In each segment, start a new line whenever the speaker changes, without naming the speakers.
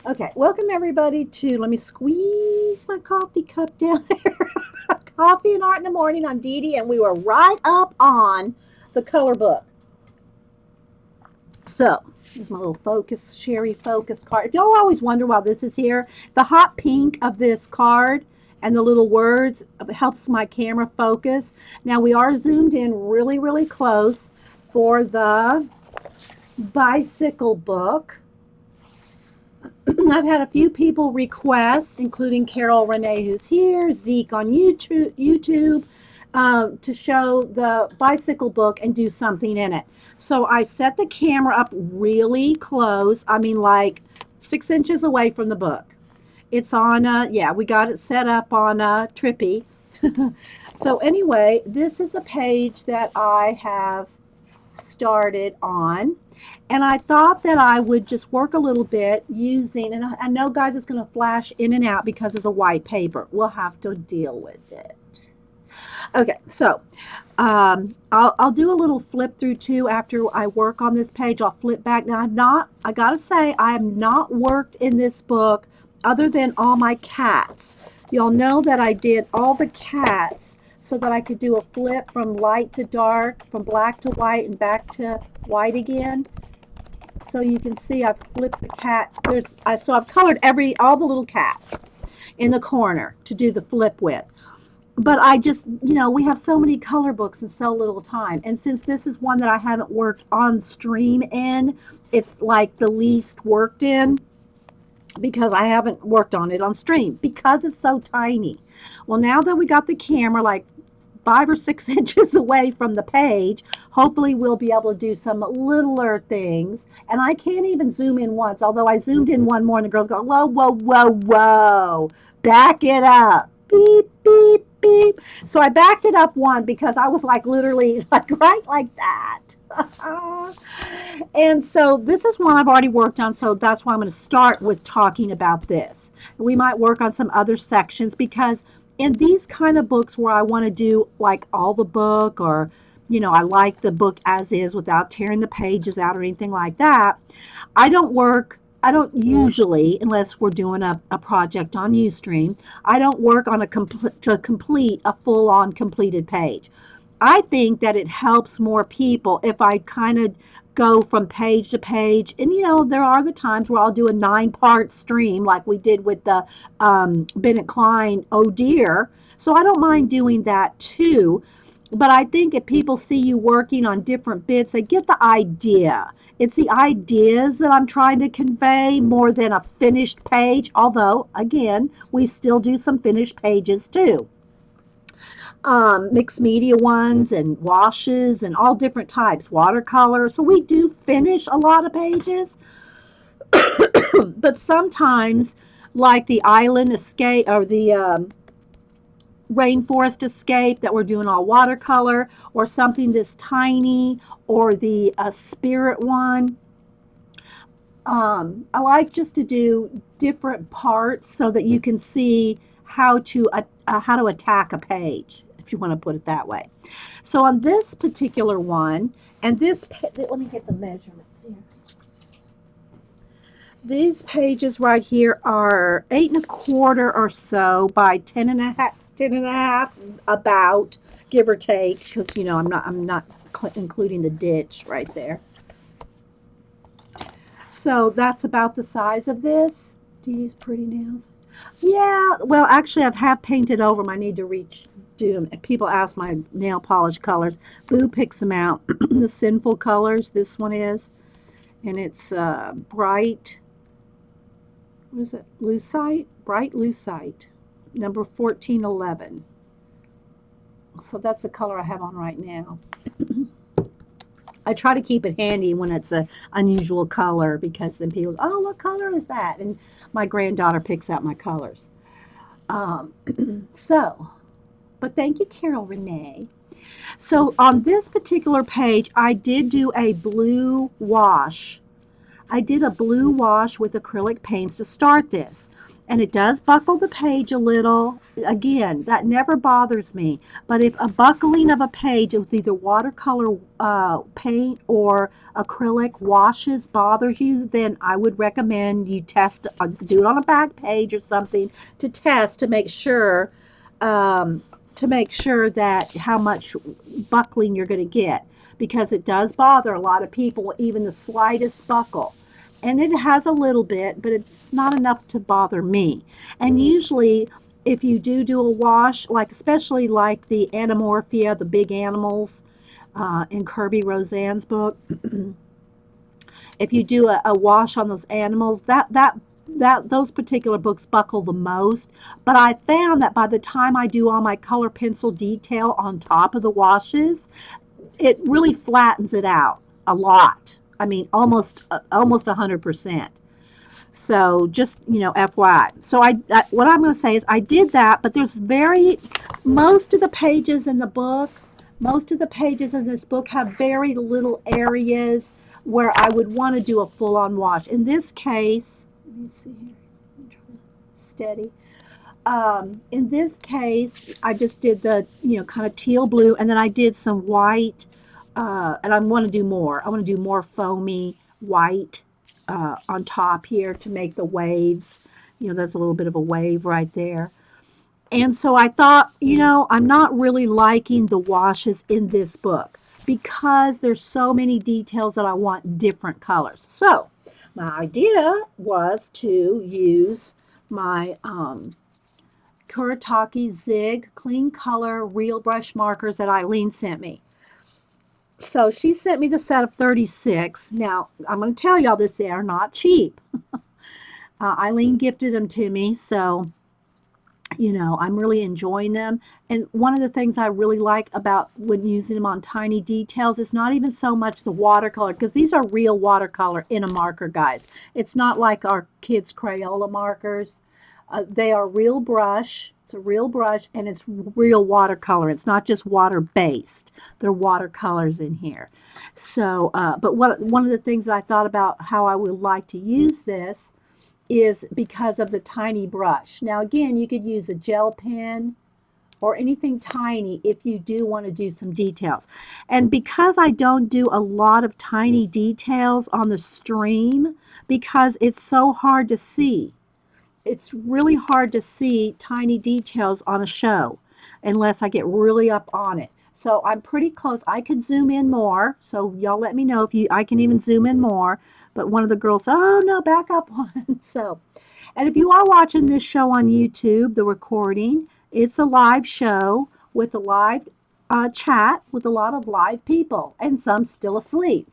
Okay, welcome everybody to, let me squeeze my coffee cup down there. Coffee and Art in the Morning. I'm Dede, and we were right up on the color book. So, here's my little focus, Sherry focus card. If y'all always wonder why this is here, the hot pink of this card and the little words helps my camera focus. Now, we are zoomed in really, really close for the bicycle book. I've had a few people request, including Carol Renee, who's here, Zeke on YouTube, to show the bicycle book and do something in it. So I set the camera up really close. I mean, like 6 inches away from the book. It's on, yeah, we got it set up on Trippy. So anyway, this is a page that I have started on. And I thought that I would just work a little bit using, and I know, guys, it's going to flash in and out because of the white paper. We'll have to deal with it. Okay, so I'll do a little flip through too after I work on this page. I'll flip back. Now, I got to say, I have not worked in this book other than all my cats. Y'all know that I did all the cats so that I could do a flip from light to dark, from black to white, and back to white again. So you can see I've flipped the cat. So I've colored all the little cats in the corner to do the flip with. But I just, we have so many color books and so little time. And since this is one that I haven't worked on stream in, it's like the least worked in because I haven't worked on it on stream because it's so tiny. Well, now that we got the camera like 5 or 6 inches away from the page, hopefully we'll be able to do some littler things. And I can't even zoom in once, although I zoomed in one more and the girls go, whoa, whoa, whoa, whoa, back it up, beep, beep, beep. So I backed it up one because I was like literally like right like that. And so this is one I've already worked on, so that's why I'm going to start with talking about this. We might work on some other sections because in these kind of books where I want to do like all the book, or I like the book as is without tearing the pages out or anything like that, I don't usually, unless we're doing a project on Ustream, I don't work on to complete a full-on completed page. I think that it helps more people if I kind of go from page to page. And, there are the times where I'll do a 9-part stream like we did with the Bennett Klein Oh Dear. So I don't mind doing that too. But I think if people see you working on different bits, they get the idea. It's the ideas that I'm trying to convey more than a finished page. Although, again, we still do some finished pages too. Mixed media ones and washes and all different types, watercolor. So we do finish a lot of pages, but sometimes, like the island escape or the rainforest escape that we're doing all watercolor, or something this tiny, or the spirit one. I like just to do different parts so that you can see how to attack a page, if you want to put it that way. So on this particular one, and let me get the measurements here. These pages right here are 8 1/4 or so by 10 and a half, about, give or take, because I'm not including the ditch right there. So that's about the size of this. These pretty nails. Yeah, well, actually, I've half painted over them. I need to do them. People ask my nail polish colors. Boo picks them out. The Sinful Colors, this one is. And it's bright, what is it? Lucite? Bright Lucite. Number 1411. So that's the color I have on right now. I try to keep it handy when it's an unusual color, because then people go, oh, what color is that? And my granddaughter picks out my colors. But thank you, Carol Renee. So on this particular page, I did do a blue wash. I did a blue wash with acrylic paints to start this. and it does buckle the page a little. Again, that never bothers me. But if a buckling of a page with either watercolor paint or acrylic washes bothers you, then I would recommend you test, do it on a back page or something to test um, to make sure that how much buckling you're going to get, because it does bother a lot of people, even the slightest buckle. And it has a little bit, but it's not enough to bother me. And usually, if you do a wash, like especially like the Anamorphia, the big animals in Kirby Roseanne's book, if you do a wash on those animals, that those particular books buckle the most. But I found that by the time I do all my color pencil detail on top of the washes, it really flattens it out a lot. I mean, almost 100%. So just FYI. So what I'm going to say is I did that, but there's most of the pages in the book, most of the pages in this book have very little areas where I would want to do a full-on wash. In this case, let me see here. I'm trying to steady. In this case, I just did the kind of teal blue, and then I did some white, and I want to do more. I want to do more foamy white on top here to make the waves. There's a little bit of a wave right there. And so I thought, I'm not really liking the washes in this book because there's so many details that I want different colors. So my idea was to use my Kuretake Zig Clean Color Real Brush Markers that Eileen sent me. So she sent me the set of 36. Now, I'm going to tell y'all this, they are not cheap. Eileen gifted them to me, so, I'm really enjoying them. And one of the things I really like about when using them on tiny details is not even so much the watercolor, because these are real watercolor in a marker, guys. It's not like our kids' Crayola markers. They are real brush. It's a real brush, and it's real watercolor. It's not just water-based. They're watercolors in here. So, but one of the things that I thought about how I would like to use this is because of the tiny brush. Now, again, you could use a gel pen or anything tiny if you do want to do some details. And because I don't do a lot of tiny details on the stream, because it's so hard to see, it's really hard to see tiny details on a show unless I get really up on it. So I'm pretty close. I could zoom in more. So y'all let me know if I can even zoom in more. But one of the girls, oh no, back up one. So, and if you are watching this show on YouTube, the recording, it's a live show with a live chat with a lot of live people and some still asleep.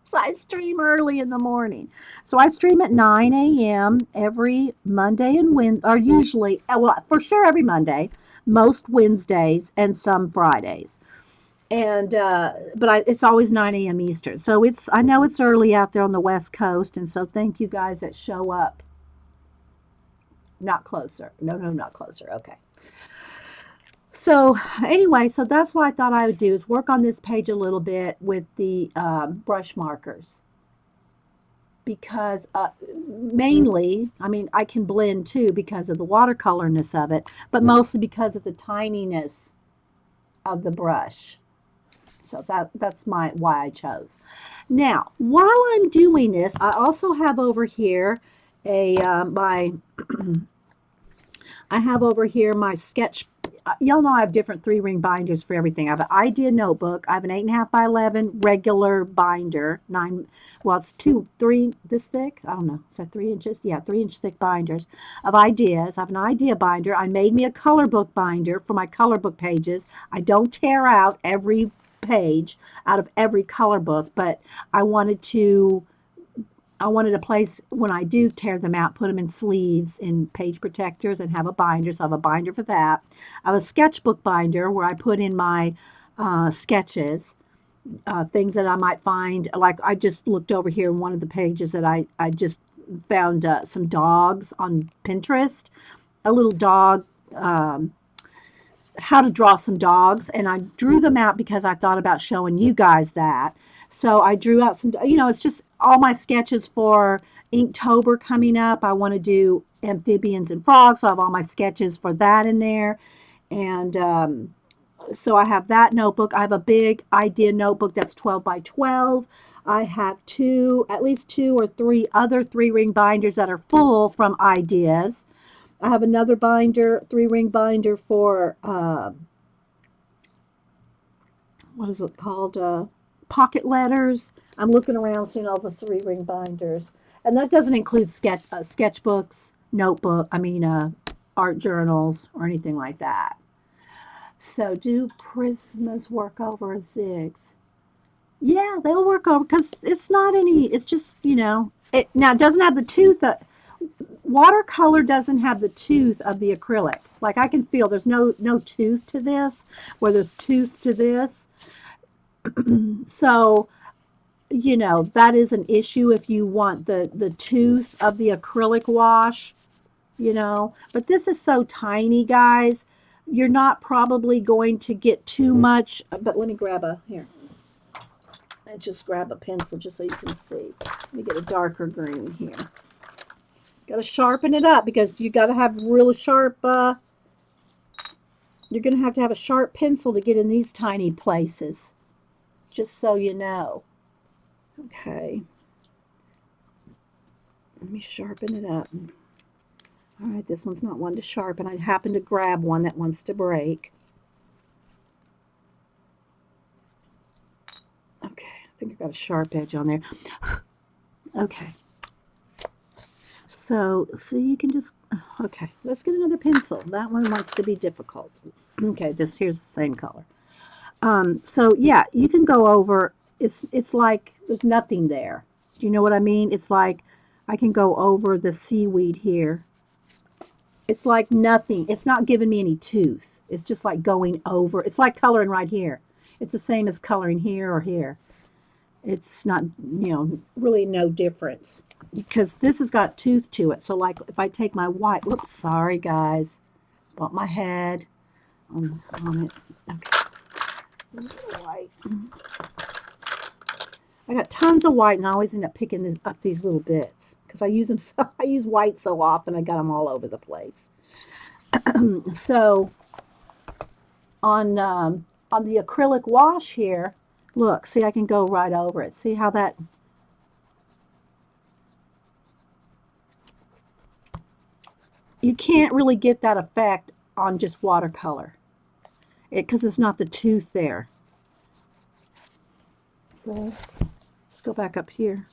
So I stream early in the morning. So I stream at 9 a.m. every Monday and Wednesday, or usually, well, for sure every Monday, most Wednesdays, and some Fridays. And but it's always 9 a.m. Eastern. So I know it's early out there on the West Coast, and so thank you guys that show up. Not closer. No, not closer. Okay. So anyway, so that's what I thought I would do is work on this page a little bit with the brush markers, because mainly, I mean, I can blend too because of the watercolorness of it, but mostly because of the tininess of the brush. So that's why I chose. Now, while I'm doing this, I also have over here my I have over here my sketch. Y'all know I have different 3-ring binders for everything. I have an idea notebook. I have an 8.5 by 11 regular binder. Well, it's 3 this thick. I don't know. Is that 3 inches? Yeah, 3-inch thick binders of ideas. I have an idea binder. I made me a color book binder for my color book pages. I don't tear out every page out of every color book, but I wanted a place when I do tear them out, put them in sleeves in page protectors and have a binder. So I have a binder for that. I have a sketchbook binder where I put in my sketches, things that I might find. Like I just looked over here in one of the pages that I just found some dogs on Pinterest, a little dog, how to draw some dogs. And I drew them out because I thought about showing you guys that. So I drew out some, you know, it's just all my sketches for Inktober coming up. I want to do amphibians and frogs, so I have all my sketches for that in there. And so I have that notebook. I have a big idea notebook that's 12 by 12. I have at least two or three other 3-ring binders that are full from ideas. I have another binder, 3-ring binder for, what is it called? Pocket letters. I'm looking around seeing all the 3-ring binders. And that doesn't include sketchbooks, art journals, or anything like that. So do Prismas work over Zigs? Yeah, they'll work over because it's not any. It's just it doesn't have the tooth. Watercolor doesn't have the tooth of the acrylic. Like I can feel there's no tooth to this, where there's tooth to this. So that is an issue if you want the tooth of the acrylic wash. But this is so tiny, guys. You're not probably going to get too much. But let me grab just grab a pencil just so you can see. Let me get a darker green here. Got to sharpen it up because you got to have real sharp. You're going to have a sharp pencil to get in these tiny places. Just so you know. Okay. Let me sharpen it up. All right, this one's not one to sharpen. I happen to grab one that wants to break. Okay, I think I got a sharp edge on there. Okay. So, see, you can just, okay, let's get another pencil. That one wants to be difficult. Okay, here's the same color. So, yeah, you can go over, it's like there's nothing there. Do you know what I mean? It's like I can go over the seaweed here. It's like nothing. It's not giving me any tooth. It's just like going over. It's like coloring right here. It's the same as coloring here or here. It's not, really no difference because this has got tooth to it. So like if I take my white, whoops, sorry guys, bumped my head on it. Okay. White. I got tons of white and I always end up picking up these little bits because I use them. I use white so often. I got them all over the place. So on the acrylic wash here, look, see, I can go right over it. See how that, you can't really get that effect on just watercolor because it's not the tooth there. So let's go back up here.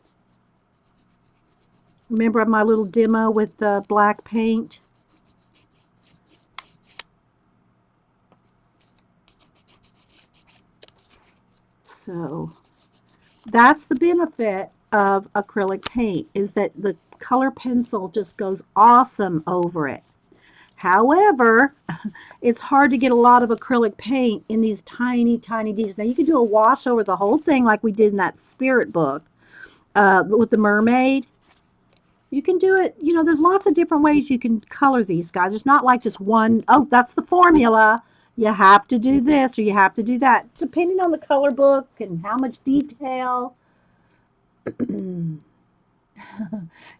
Remember my little demo with the black paint? So that's the benefit of acrylic paint, is that the color pencil just goes awesome over it. However, it's hard to get a lot of acrylic paint in these tiny, tiny details. Now you can do a wash over the whole thing like we did in that spirit book with the mermaid. You can do it, there's lots of different ways you can color these guys. It's not like just one, oh, that's the formula. You have to do this or you have to do that, depending on the color book and how much detail.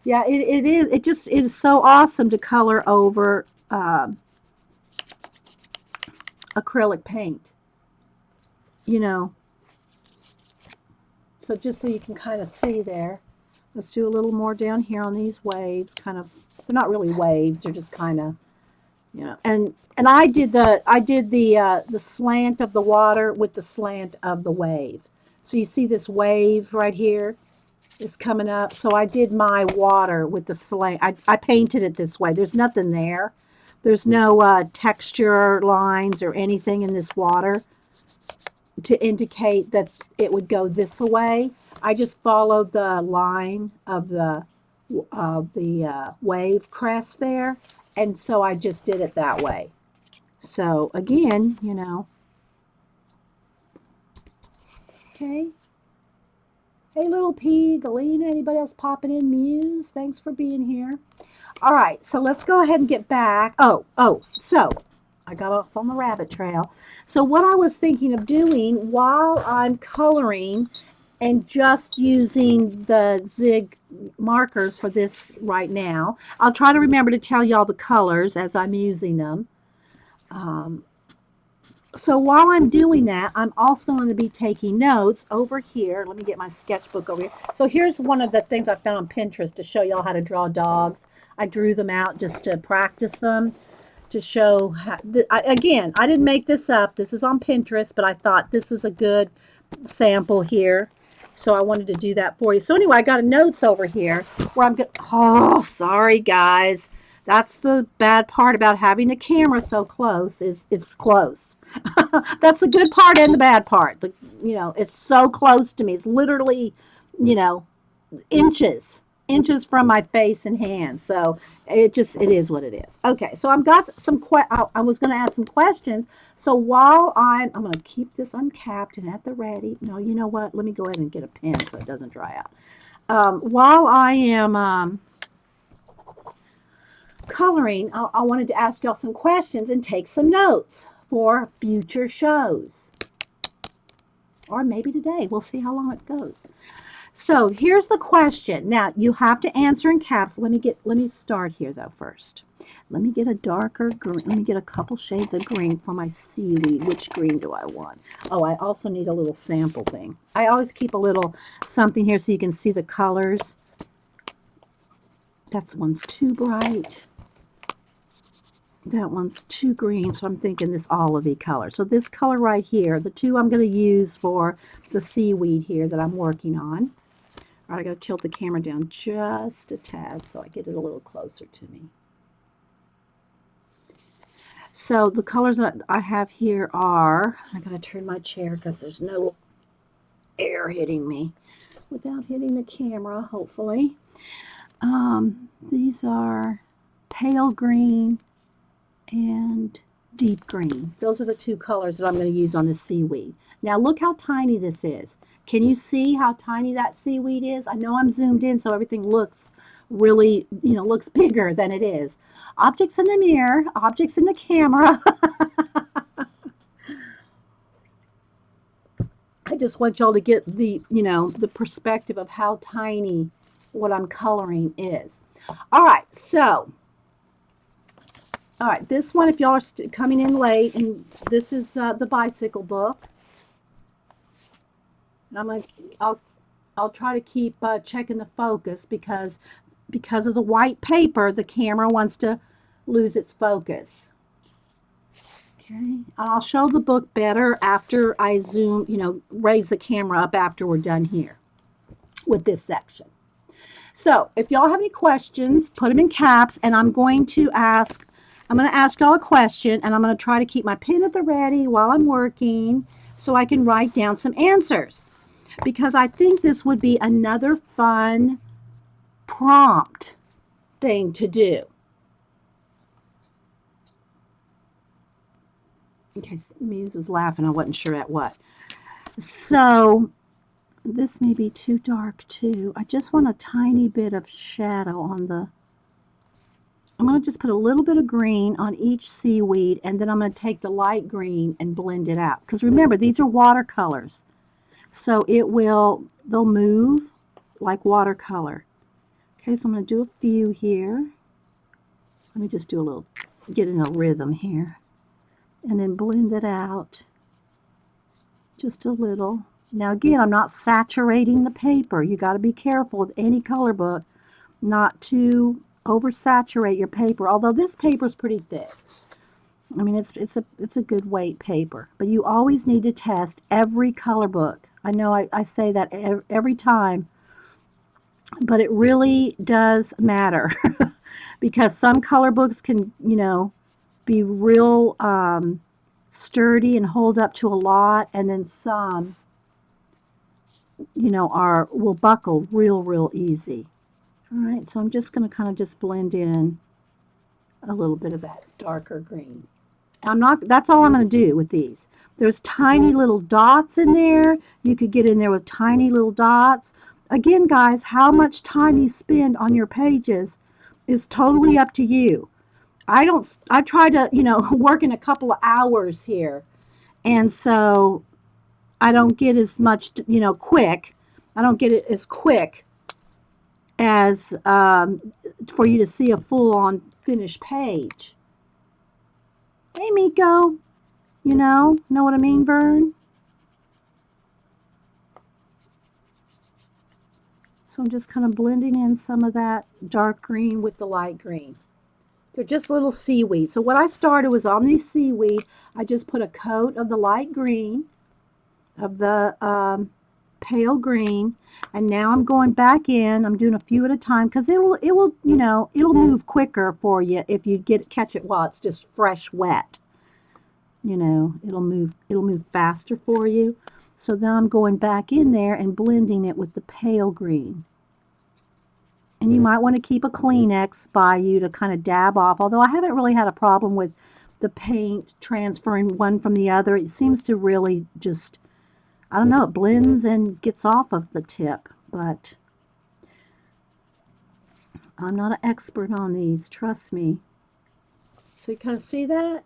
Yeah, it is. It is so awesome to color over acrylic paint. So just so you can kind of see there. Let's do a little more down here on these waves. Kind of, they're not really waves. They're just kind of, And I did the slant of the water with the slant of the wave. So you see this wave right here is coming up. So I did my water with the slant. I painted it this way. There's nothing there. There's no texture lines or anything in this water to indicate that it would go this way. I just followed the line of the wave crest there, and so I just did it that way. So again, Okay. Hey, little P, Galena, anybody else popping in? Muse, thanks for being here. All right, so let's go ahead and get back. So I got off on the rabbit trail. So what I was thinking of doing while I'm coloring and just using the Zig markers for this right now. I'll try to remember to tell y'all the colors as I'm using them. Um, so while I'm doing that, I'm also going to be taking notes over here. Let me get my sketchbook over here. So here's one of the things I found on Pinterest to show y'all how to draw dogs. I drew them out just to practice them, to show how, again, I didn't make this up. This is on Pinterest, but I thought this is a good sample here. So I wanted to do that for you. So anyway, I got notes over here where I'm going, oh, sorry guys. That's the bad part about having the camera so close, is it's close. That's the good part and the bad part. It's so close to me. It's literally, you know, inches from my face and hands. So it is what it is. Okay, so I've got I was going to ask some questions. So while I'm going to keep this uncapped and at the ready. No, you know what? Let me go ahead and get a pen so it doesn't dry out. While I am coloring, I wanted to ask y'all some questions and take some notes for future shows. Or maybe today. We'll see how long it goes. So here's the question. Now you have to answer in caps. Let me start here though first. Let me get a darker green. Let me get a couple shades of green for my seaweed. Which green do I want? Oh, I also need a little sample thing. I always keep a little something here so you can see the colors. That one's too bright. That one's too green, so I'm thinking this olivey color. So this color right here, the two I'm going to use for the seaweed here that I'm working on. All right, I got to tilt the camera down just a tad so I get it a little closer to me. So the colors that I have here are, I got to turn my chair because there's no air hitting me without hitting the camera, hopefully. These are pale green and deep green. Those are the two colors that I'm going to use on the seaweed. Now look how tiny this is. Can you see how tiny that seaweed is? I know I'm zoomed in so everything looks really, looks bigger than it is. Objects in the mirror, objects in the camera. I just want y'all to get the perspective of how tiny what I'm coloring is. All right, so all right, this one, if y'all are coming in late, and this is the bicycle book. And I'll try to keep checking the focus because of the white paper, the camera wants to lose its focus. Okay, and I'll show the book better after I zoom, raise the camera up after we're done here with this section. So if y'all have any questions, put them in caps, and I'm going to ask y'all a question, and I'm going to try to keep my pen at the ready while I'm working so I can write down some answers, because I think this would be another fun prompt thing to do. Okay, Muse was laughing. I wasn't sure at what. So this may be too dark too. I just want a tiny bit of shadow on the... I'm going to just put a little bit of green on each seaweed, and then I'm going to take the light green and blend it out. Because remember, these are watercolors. So they'll move like watercolor. Okay, so I'm going to do a few here. Let me just do a little, get in a rhythm here. And then blend it out just a little. Now again, I'm not saturating the paper. You got to be careful with any color book not to oversaturate your paper, although this paper is pretty thick. I mean, it's a good weight paper, but you always need to test every color book. I know I say that every time, but it really does matter because some color books can, be real sturdy and hold up to a lot, and then some, will buckle real easy. All right, so I'm just going to kind of just blend in a little bit of that darker green. That's all I'm going to do with these. There's tiny little dots in there. You could get in there with tiny little dots. Again, guys, how much time you spend on your pages is totally up to you. I try to, work in a couple of hours here. And so I don't get as much, quick. I don't get it as quick as for you to see a full-on finished page. Hey, Miko. Know what I mean, Vern? So I'm just kind of blending in some of that dark green with the light green. They're just little seaweed. So what I started was on these seaweed, I just put a coat of the light green, of the pale green, and now I'm going back in. I'm doing a few at a time because it'll move quicker for you if you catch it while it's just fresh wet. It'll move faster for you. So then I'm going back in there and blending it with the pale green. And you might want to keep a Kleenex by you to kind of dab off, although I haven't really had a problem with the paint transferring one from the other. It seems to really just, I don't know, it blends and gets off of the tip, but I'm not an expert on these, trust me. So you kind of see that?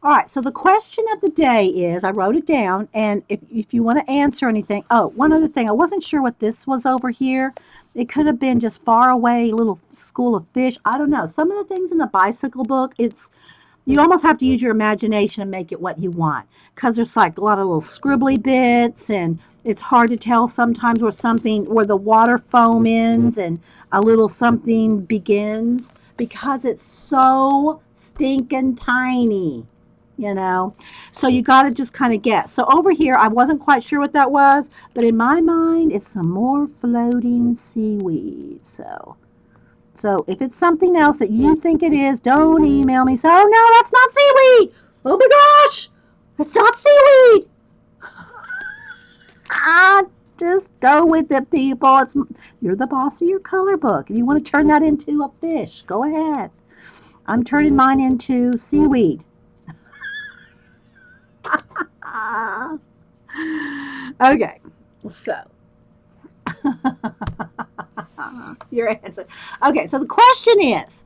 All right, so the question of the day is, I wrote it down, and if you want to answer anything, oh, one other thing, I wasn't sure what this was over here. It could have been just far away, little school of fish. I don't know. Some of the things in the bicycle book, you almost have to use your imagination and make it what you want, because there's like a lot of little scribbly bits, and it's hard to tell sometimes where the water foam ends and a little something begins because it's so stinking tiny. So you got to just kind of guess. So over here, I wasn't quite sure what that was, but in my mind, it's some more floating seaweed. So if it's something else that you think it is, don't email me. Say, oh no, that's not seaweed. Oh my gosh, it's not seaweed. Just go with it, people. You're the boss of your color book. If you want to turn that into a fish, go ahead. I'm turning mine into seaweed. Okay, so your answer. Okay, so the question is,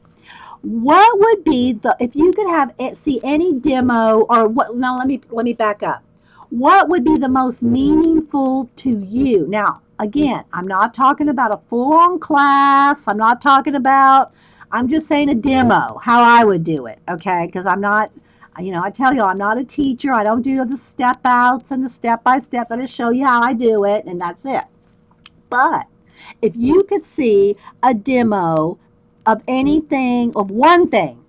what would be if you could see any demo or what? Now let me back up. What would be the most meaningful to you? Now, again, I'm not talking about a full-on class. I'm just saying a demo, how I would do it, okay? Because I'm not, I tell you, I'm not a teacher. I don't do the step outs and the step by step. I just show you how I do it, and that's it. But if you could see a demo of anything, of one thing,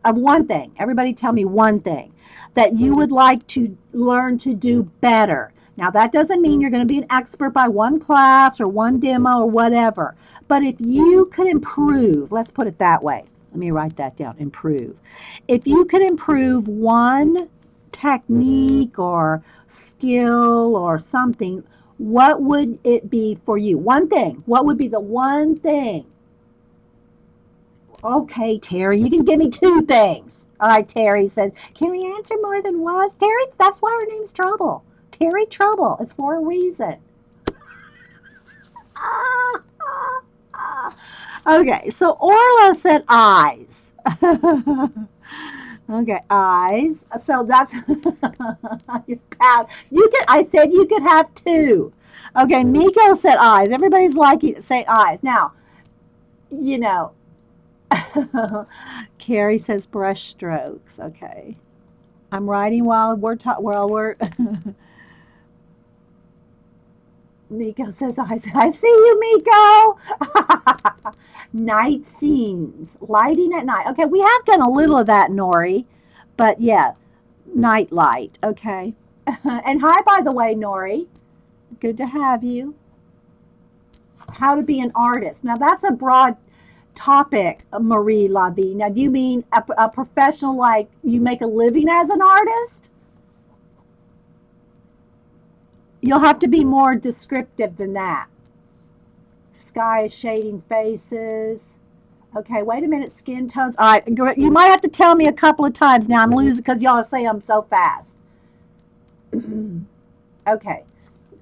everybody tell me one thing that you would like to learn to do better. Now, that doesn't mean you're going to be an expert by one class or one demo or whatever. But if you could improve, let's put it that way. Let me write that down, improve. If you could improve one technique or skill or something, what would it be for you? One thing. What would be the one thing? Okay, Terry, you can give me two things. All right, Terry says, can we answer more than one? Terry, that's why her name's Trouble. Terry Trouble. It's for a reason. Okay, so Orla said eyes. Okay, eyes. So that's I said you could have two. Okay, Miko said eyes. Everybody's liking to say eyes. Now, Carrie says brush strokes. Okay. I'm writing while we're Miko says eyes. I see you, Miko. Night scenes. Lighting at night. Okay, we have done a little of that, Nori. But yeah, night light. Okay. And hi, by the way, Nori. Good to have you. How to be an artist. Now, that's a broad topic, Marie Lavie. Now, do you mean a professional, like you make a living as an artist? You'll have to be more descriptive than that. Sky is shading faces. Okay, wait a minute, skin tones. All right, you might have to tell me a couple of times now. I'm losing because y'all say I'm so fast. Okay.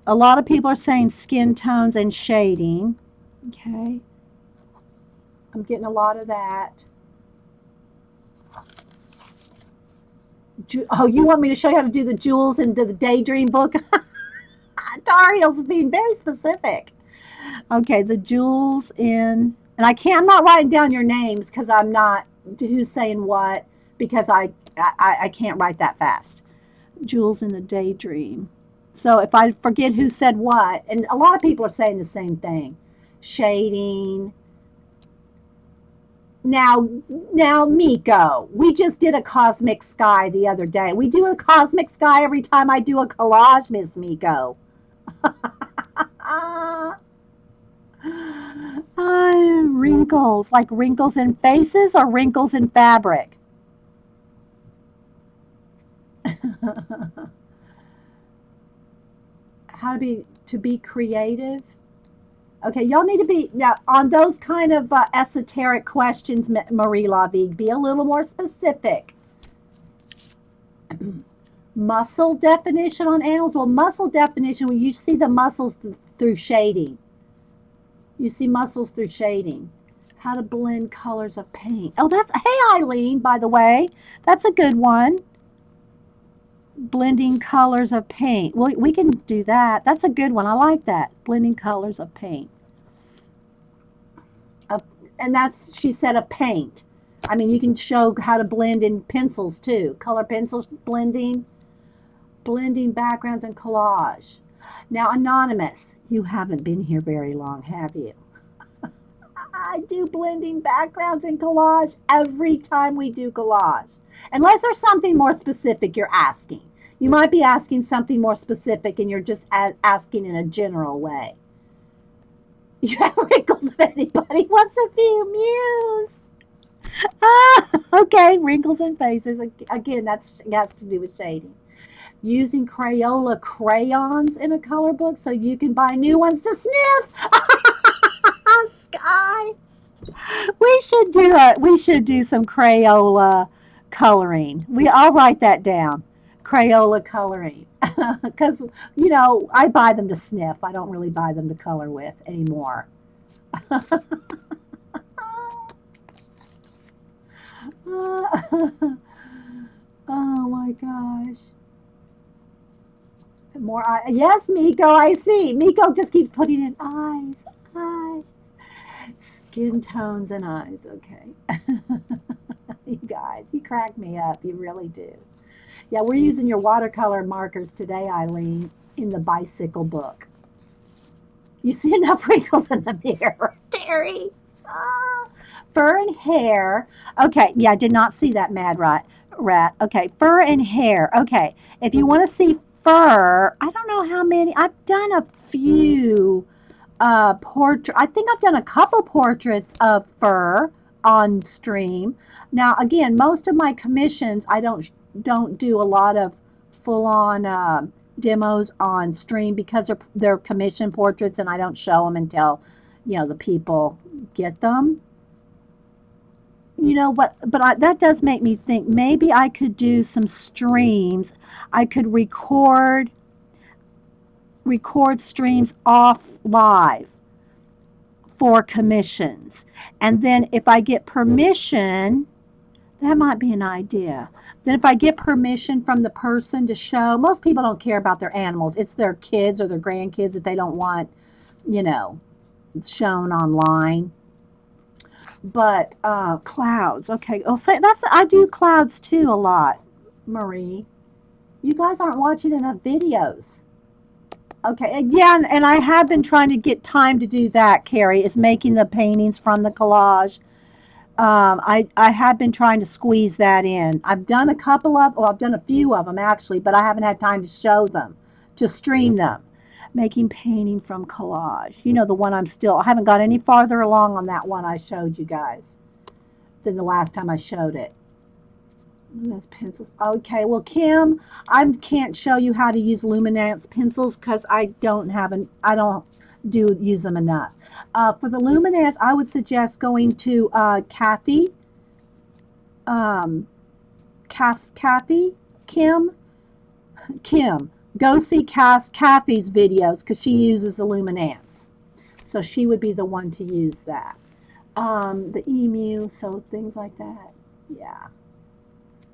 A lot of people are saying skin tones and shading. Okay. I'm getting a lot of that. Oh, you want me to show you how to do the jewels in the Daydream book? Tar Heels being very specific. Okay, the jewels in, and I'm not writing down your names because I'm not, who's saying what, because I can't write that fast. Jewels in the daydream. So if I forget who said what, and a lot of people are saying the same thing, shading. Now, Miko, we just did a cosmic sky the other day. We do a cosmic sky every time I do a collage, Miss Miko. Wrinkles, like wrinkles in faces or wrinkles in fabric? How to be creative? Okay, y'all need to be now on those kind of esoteric questions, Marie Lavigue. Be a little more specific. Muscle definition on animals. Well, muscle definition when you see the muscles through shading. You see muscles through shading. How to blend colors of paint. Oh, that's hey Eileen. By the way, that's a good one. Blending colors of paint. Well, we can do that. That's a good one. I like that. Blending colors of paint. And that's, she said, a paint. I mean, you can show how to blend in pencils too. Color pencils, blending backgrounds and collage. Now, Anonymous, you haven't been here very long, have you? I do blending backgrounds and collage every time we do collage. Unless there's something more specific you're asking. You might be asking something more specific and you're just asking in a general way. You have wrinkles if anybody wants a few muse. Okay, wrinkles in faces. Again, that has to do with shading. Using Crayola crayons in a color book so you can buy new ones to sniff. Sky. We should do some Crayola coloring. I'll write that down. Crayola coloring. Because, I buy them to sniff. I don't really buy them to color with anymore. Oh my gosh. More eyes. Yes, Miko, I see. Miko just keeps putting in eyes. Skin tones and eyes. Okay. You guys, you crack me up. You really do. Yeah, we're using your watercolor markers today, Eileen, in the bicycle book. You see enough wrinkles in the mirror, Terry. Fur and hair. Okay, yeah, I did not see that, Mad Rat. Okay, fur and hair. Okay, if you want to see fur, I don't know how many. I've done a few portrait. I think I've done a couple portraits of fur on stream. Now, again, most of my commissions, I don't do a lot of full-on demos on stream because they're commission portraits and I don't show them until the people get them. That does make me think maybe I could do some streams. I could record streams off live for commissions, and then if I get permission, that might be an idea. Then if I get permission from the person to show, most people don't care about their animals. It's their kids or their grandkids that they don't want, shown online. But clouds, okay. I'll say I do clouds too a lot, Marie. You guys aren't watching enough videos. Okay, yeah, and I have been trying to get time to do that, Carrie, is making the paintings from the collage. I have been trying to squeeze that in. I've done I've done a few of them actually, but I haven't had time to show them, to stream them. Making painting from collage. The one I haven't got any farther along on that one I showed you guys than the last time I showed it. Luminance pencils. Okay, well, Kim, I can't show you how to use luminance pencils because I don't use them enough. For the luminance, I would suggest going to Kathy, Kim. Go see Kathy's videos because she uses the luminance. So she would be the one to use that. The emu, so things like that. Yeah.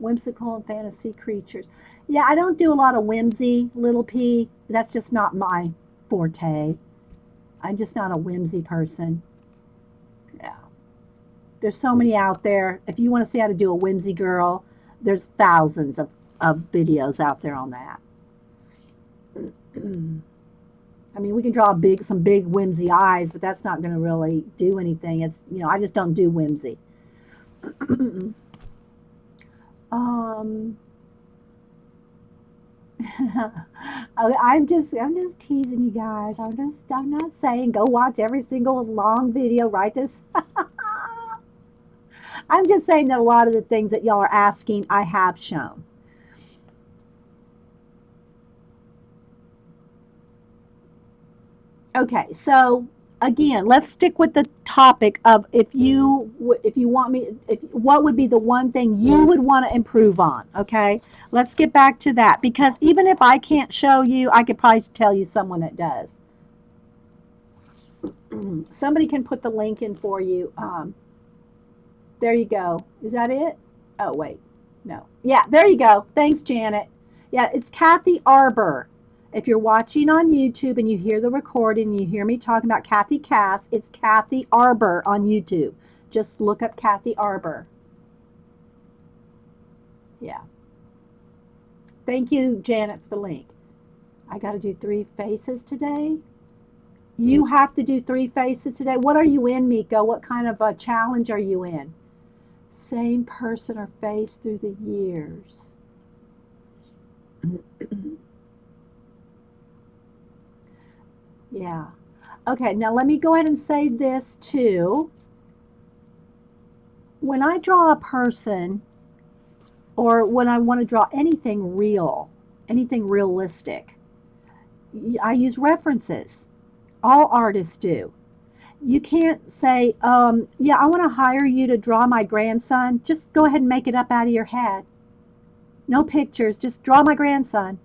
Whimsical and fantasy creatures. Yeah, I don't do a lot of whimsy, little P. That's just not my forte. I'm just not a whimsy person. Yeah. There's so many out there. If you want to see how to do a whimsy girl, there's thousands of videos out there on that. I mean, we can draw some big whimsy eyes, but that's not going to really do anything. It's, I just don't do whimsy. um, I'm just teasing you guys. I'm not saying go watch every single long video, write this. I'm just saying that a lot of the things that y'all are asking, I have shown. Okay, so again, let's stick with the topic of if you want me, if what would be the one thing you would want to improve on. Okay, let's get back to that because even if I can't show you, I could probably tell you someone that does. Somebody can put the link in for you. There you go. Is that it? Oh wait, no. Yeah, there you go. Thanks, Janet. Yeah, it's Kathy Arbor. If you're watching on YouTube and you hear the recording, you hear me talking about Kathy Cass, it's Kathy Arbor on YouTube. Just look up Kathy Arbor. Yeah. Thank you, Janet, for the link. I got to do 3 faces today. You have to do 3 faces today. What are you in, Miko? What kind of a challenge are you in? Same person or face through the years. Yeah. Okay, now let me go ahead and say this too. When I draw a person or when I want to draw anything real, anything realistic, I use references. All artists do. You can't say, yeah, I want to hire you to draw my grandson. Just go ahead and make it up out of your head. No pictures, just draw my grandson.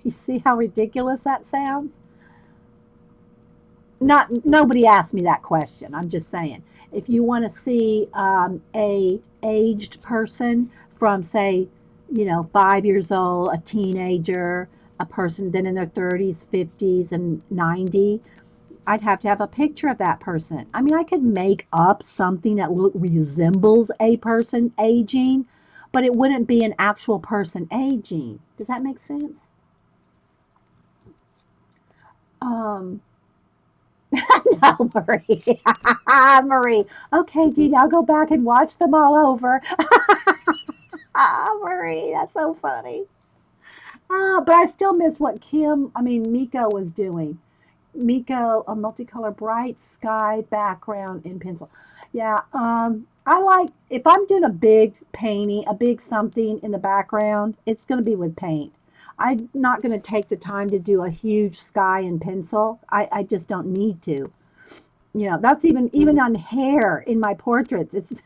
You see how ridiculous that sounds? Not nobody asked me that question. I'm just saying, if you want to see a aged person from say, 5 years old, a teenager, a person then in their 30s, 50s, and 90, I'd have to have a picture of that person. I mean, I could make up something that resembles a person aging, but it wouldn't be an actual person aging. Does that make sense? Um, no, Marie. Marie. Okay, Dee, I'll go back and watch them all over. Marie, that's so funny. But I still miss what Miko was doing. Miko, a multicolor bright sky background in pencil. Yeah, I like, if I'm doing a big painting, a big something in the background, it's going to be with paint. I'm not going to take the time to do a huge sky in pencil. I just don't need to. That's even on hair in my portraits. It's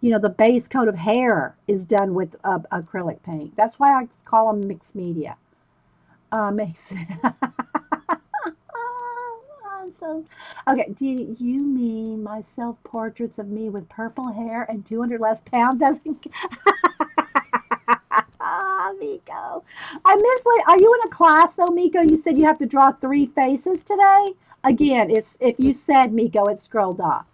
the base coat of hair is done with acrylic paint. That's why I call them mixed media. Makes so okay. Do you mean my self portraits of me with purple hair and 200 less pound doesn't? Miko. I miss what. Are you in a class though, Miko? You said you have to draw 3 faces today. Again, it's if you said Miko, it's scrolled off.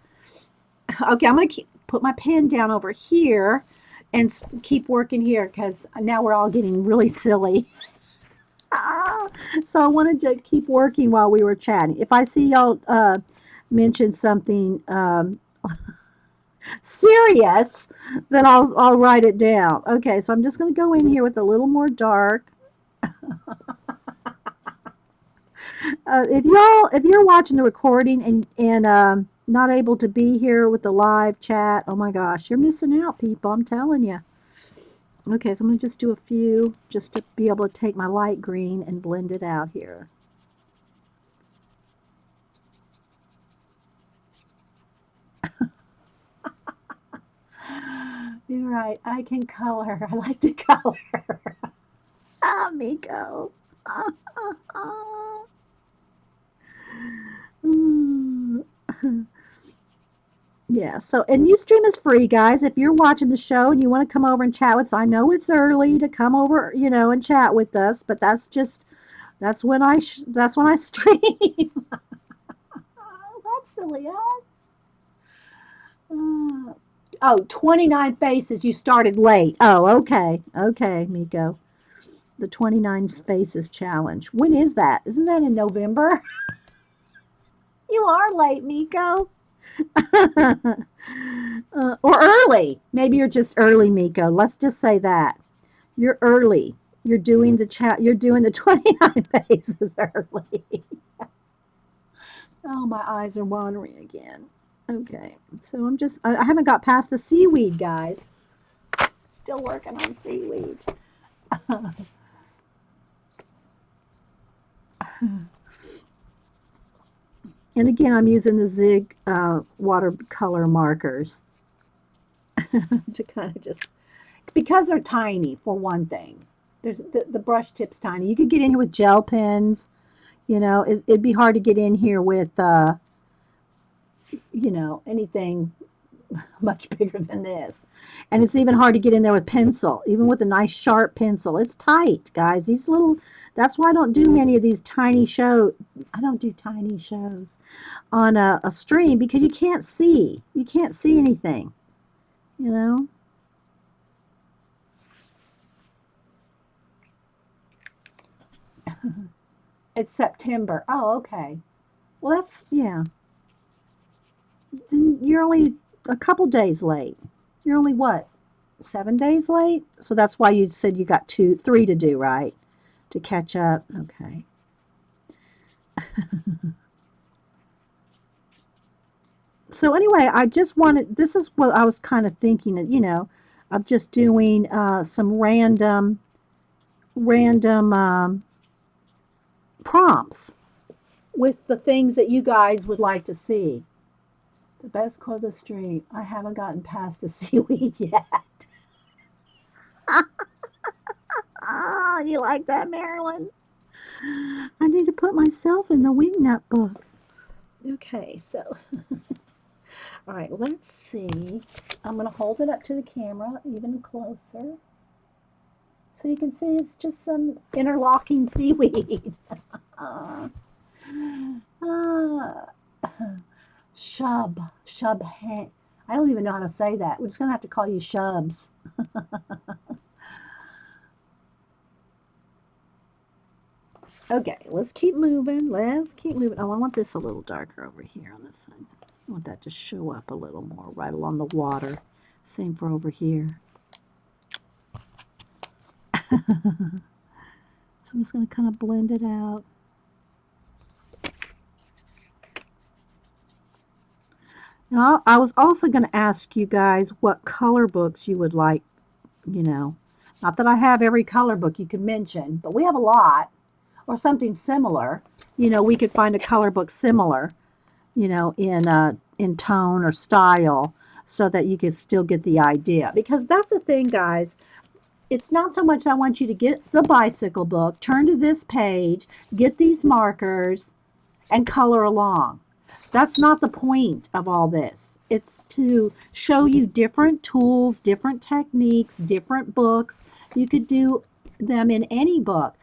Okay, I'm gonna put my pen down over here and keep working here because now we're all getting really silly. So I wanted to keep working while we were chatting. If I see y'all mention something serious, then I'll write it down. Okay, so I'm just going to go in here with a little more dark. If you're watching the recording and not able to be here with the live chat, oh my gosh, you're missing out, people. I'm telling you. Okay, so I'm going to just do a few just to be able to take my light green and blend it out here. You're right. I can color. I like to color. Miko. Yeah, so and Ustream is free, guys. If you're watching the show and you want to come over and chat with us, I know it's early to come over, and chat with us, but that's when that's when I stream. That's silly us. Uh, oh, 29 faces. You started late. Oh, okay. Okay, Miko. The 29 faces challenge. When is that? Isn't that in November? You are late, Miko. Or early. Maybe you're just early, Miko. Let's just say that. You're early. You're doing the chat. You're doing the 29 faces early. Oh, my eyes are wandering again. Okay, so I haven't got past the seaweed, guys. Still working on seaweed. And again, I'm using the Zig watercolor markers to kind of just, because they're tiny, for one thing. The brush tip's tiny. You could get in here with gel pens. It'd be hard to get in here with, anything much bigger than this. And it's even hard to get in there with pencil, even with a nice sharp pencil. It's tight, guys. That's why I don't do many of these tiny shows. I don't do tiny shows on a stream because you can't see. You can't see anything, you know? It's September. Oh, okay. Well, yeah. Then you're only a couple days late. You're only what? 7 days late? So that's why you said you got 3 to do, right? To catch up. Okay. So anyway, this is what I was kind of thinking, of just doing some random prompts with the things that you guys would like to see. The best quote of the stream. I haven't gotten past the seaweed yet. Oh, you like that, Marilyn? I need to put myself in the wingnut book. Okay, so all right, let's see. I'm going to hold it up to the camera even closer so you can see it's just some interlocking seaweed. uh, Shub. I don't even know how to say that. We're just going to have to call you Shubs. Okay, let's keep moving. I want this a little darker over here on this side. I want that to show up a little more right along the water. Same for over here. So I'm just going to kind of blend it out. Now, I was also going to ask you guys what color books you would like, Not that I have every color book you could mention, but we have a lot. Or something similar. We could find a color book similar, in tone or style so that you could still get the idea. Because that's the thing, guys. It's not so much I want you to get the bicycle book, turn to this page, get these markers, and color along. That's not the point of all this. It's to show you different tools, different techniques, different books. You could do them in any book.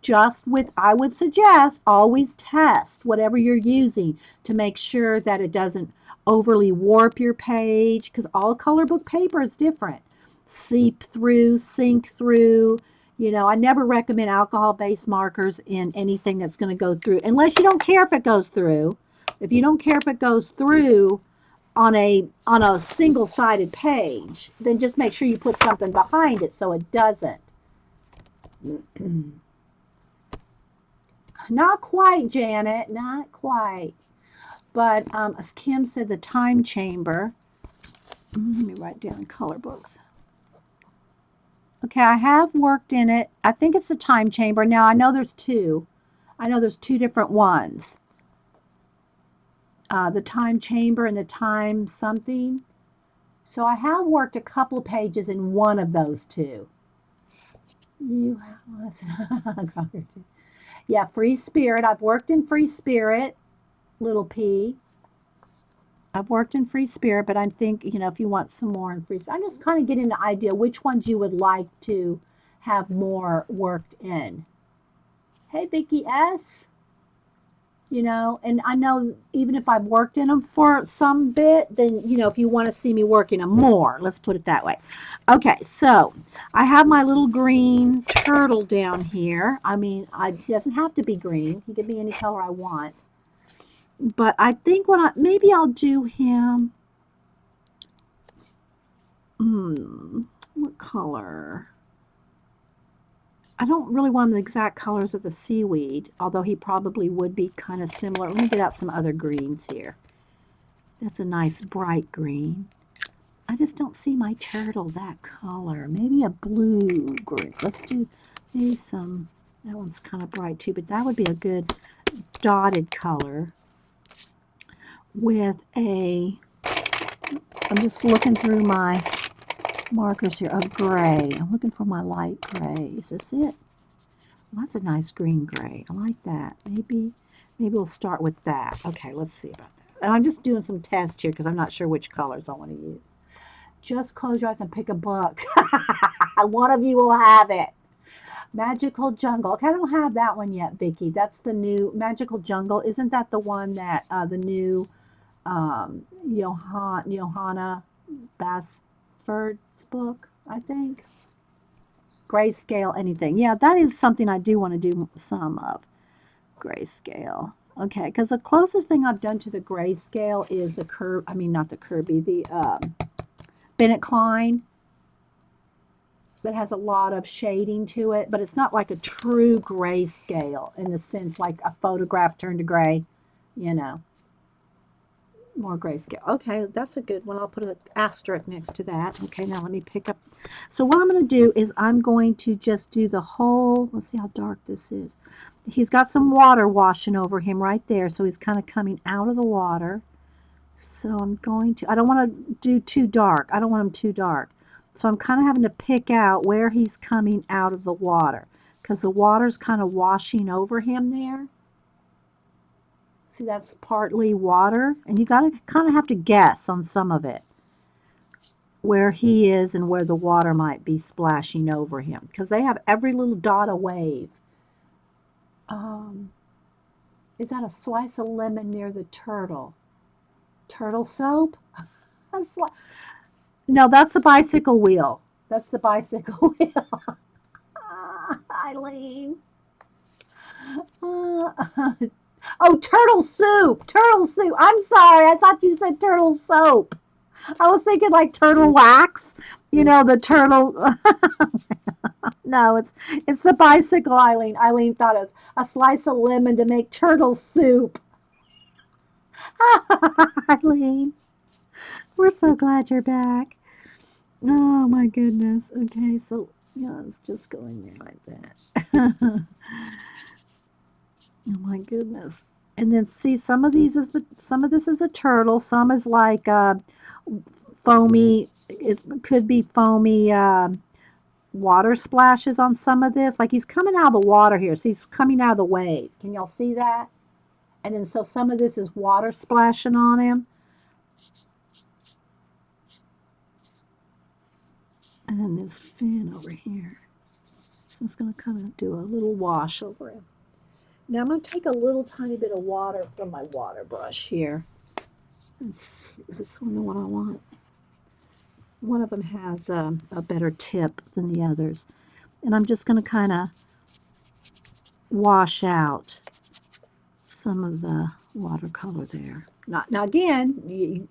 I would suggest always test whatever you're using to make sure that it doesn't overly warp your page, because all color book paper is different. Seep through, sink through. I never recommend alcohol-based markers in anything that's going to go through, unless you don't care if it goes through. If you don't care if it goes through on a single-sided page, then just make sure you put something behind it so it doesn't. Not quite, Janet, not quite. But as Kim said, the time chamber. Let me write down color books. Okay, I have worked in it. I think it's the time chamber. Now, I know there's two. I know there's two different ones. The time chamber and the time something. So I have worked a couple pages in one of those two. Yeah, Free Spirit. I've worked in Free Spirit, little p. I've worked in Free Spirit, but I think, you know, if you want some more in Free Spirit, I'm just kind of getting the idea which ones you would like to have more worked in. Hey, Vicky S. You know, and I know even if I've worked in them for some bit, then, you know, if you want to see me working them more, let's put it that way. Okay, so I have my little green turtle down here. I mean, he doesn't have to be green. He can be any color I want. But I think maybe I'll do him, what color? I don't really want the exact colors of the seaweed, although he probably would be kind of similar. Let me get out some other greens here. That's a nice bright green. I just don't see my turtle that color. Maybe a blue green. Let's do maybe some, that one's kind of bright too, but that would be a good dotted color with I'm just looking through my markers here of gray. I'm looking for my light gray. Is this it? Well, that's a nice green gray. I like that. Maybe we'll start with that. Okay, let's see about that. And I'm just doing some tests here because I'm not sure which colors I want to use. Just close your eyes and pick a book. One of you will have it. Magical Jungle. Okay, I don't have that one yet, Vicki. That's the new Magical Jungle. Isn't that the one that the new Johanna Basford's book, I think? Grayscale, anything. Yeah, that is something I do want to do some of. Grayscale. Okay, because the closest thing I've done to the grayscale is the not the Kirby, the Bennett Klein. That has a lot of shading to it, but it's not like a true grayscale in the sense like a photograph turned to gray, you know. More grayscale. Okay, that's a good one. I'll put an asterisk next to that. Okay, now let me pick up. So what I'm going to do is I'm going to just do the whole, let's see how dark this is. He's got some water washing over him right there, so he's kind of coming out of the water. So I'm going to, I don't want to do too dark. I don't want him too dark. So I'm kind of having to pick out where he's coming out of the water because the water's kind of washing over him there. See, that's partly water, and you got to kind of have to guess on some of it where he is and where the water might be splashing over him because they have every little dot a wave. Is that a slice of lemon near the turtle? Turtle soap? No, that's the bicycle wheel. That's the bicycle wheel. Eileen. Oh, turtle soup. Turtle soup. I'm sorry. I thought you said turtle soap. I was thinking like turtle wax. You know, the turtle. No, it's the bicycle, Eileen. Eileen thought it was a slice of lemon to make turtle soup. Eileen, we're so glad you're back. Oh my goodness. Okay, so yeah, it's just going there like that. Oh my goodness. And then see some of this is the turtle, some is like foamy, it could be foamy water splashes on some of this. Like he's coming out of the water here. So he's coming out of the wave. Can y'all see that? And then so some of this is water splashing on him. And then this fin over here. So I'm just going to kind of do a little wash over him. Now I'm going to take a little tiny bit of water from my water brush here. Is this one the one I want? One of them has a better tip than the others. And I'm just going to kind of wash out some of the watercolor there. Now again,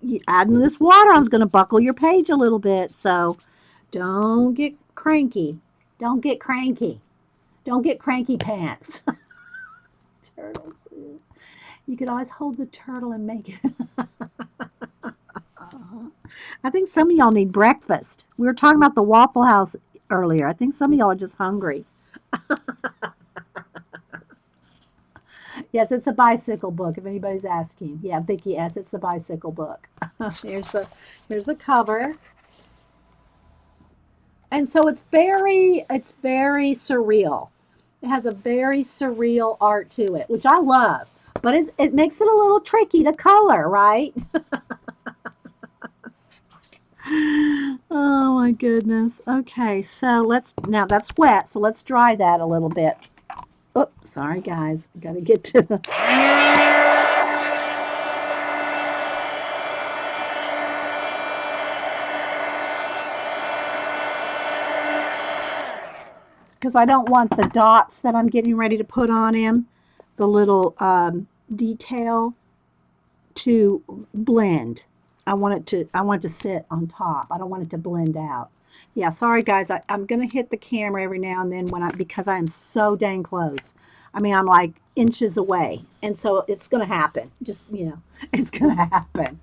you adding this water on is going to buckle your page a little bit. So don't get cranky. Don't get cranky. Don't get cranky pants. Turtles. You could always hold the turtle and make it. I think some of y'all need breakfast. We were talking about the Waffle House earlier. I think some of y'all are just hungry. Yes, it's a bicycle book, if anybody's asking. Yeah, Vicki S., it's the bicycle book. Here's the cover. And so it's very surreal. It has a very surreal art to it, which I love. But it makes it a little tricky to color, right? Oh my goodness. Okay, so now that's wet, so let's dry that a little bit. Oops, sorry guys. Gotta get to the. Because I don't want the dots that I'm getting ready to put on him, the little detail, to blend. I want it to sit on top. I don't want it to blend out. Yeah, sorry guys. I'm gonna hit the camera every now and then because I am so dang close. I mean, I'm like inches away, and so it's gonna happen. Just it's gonna happen.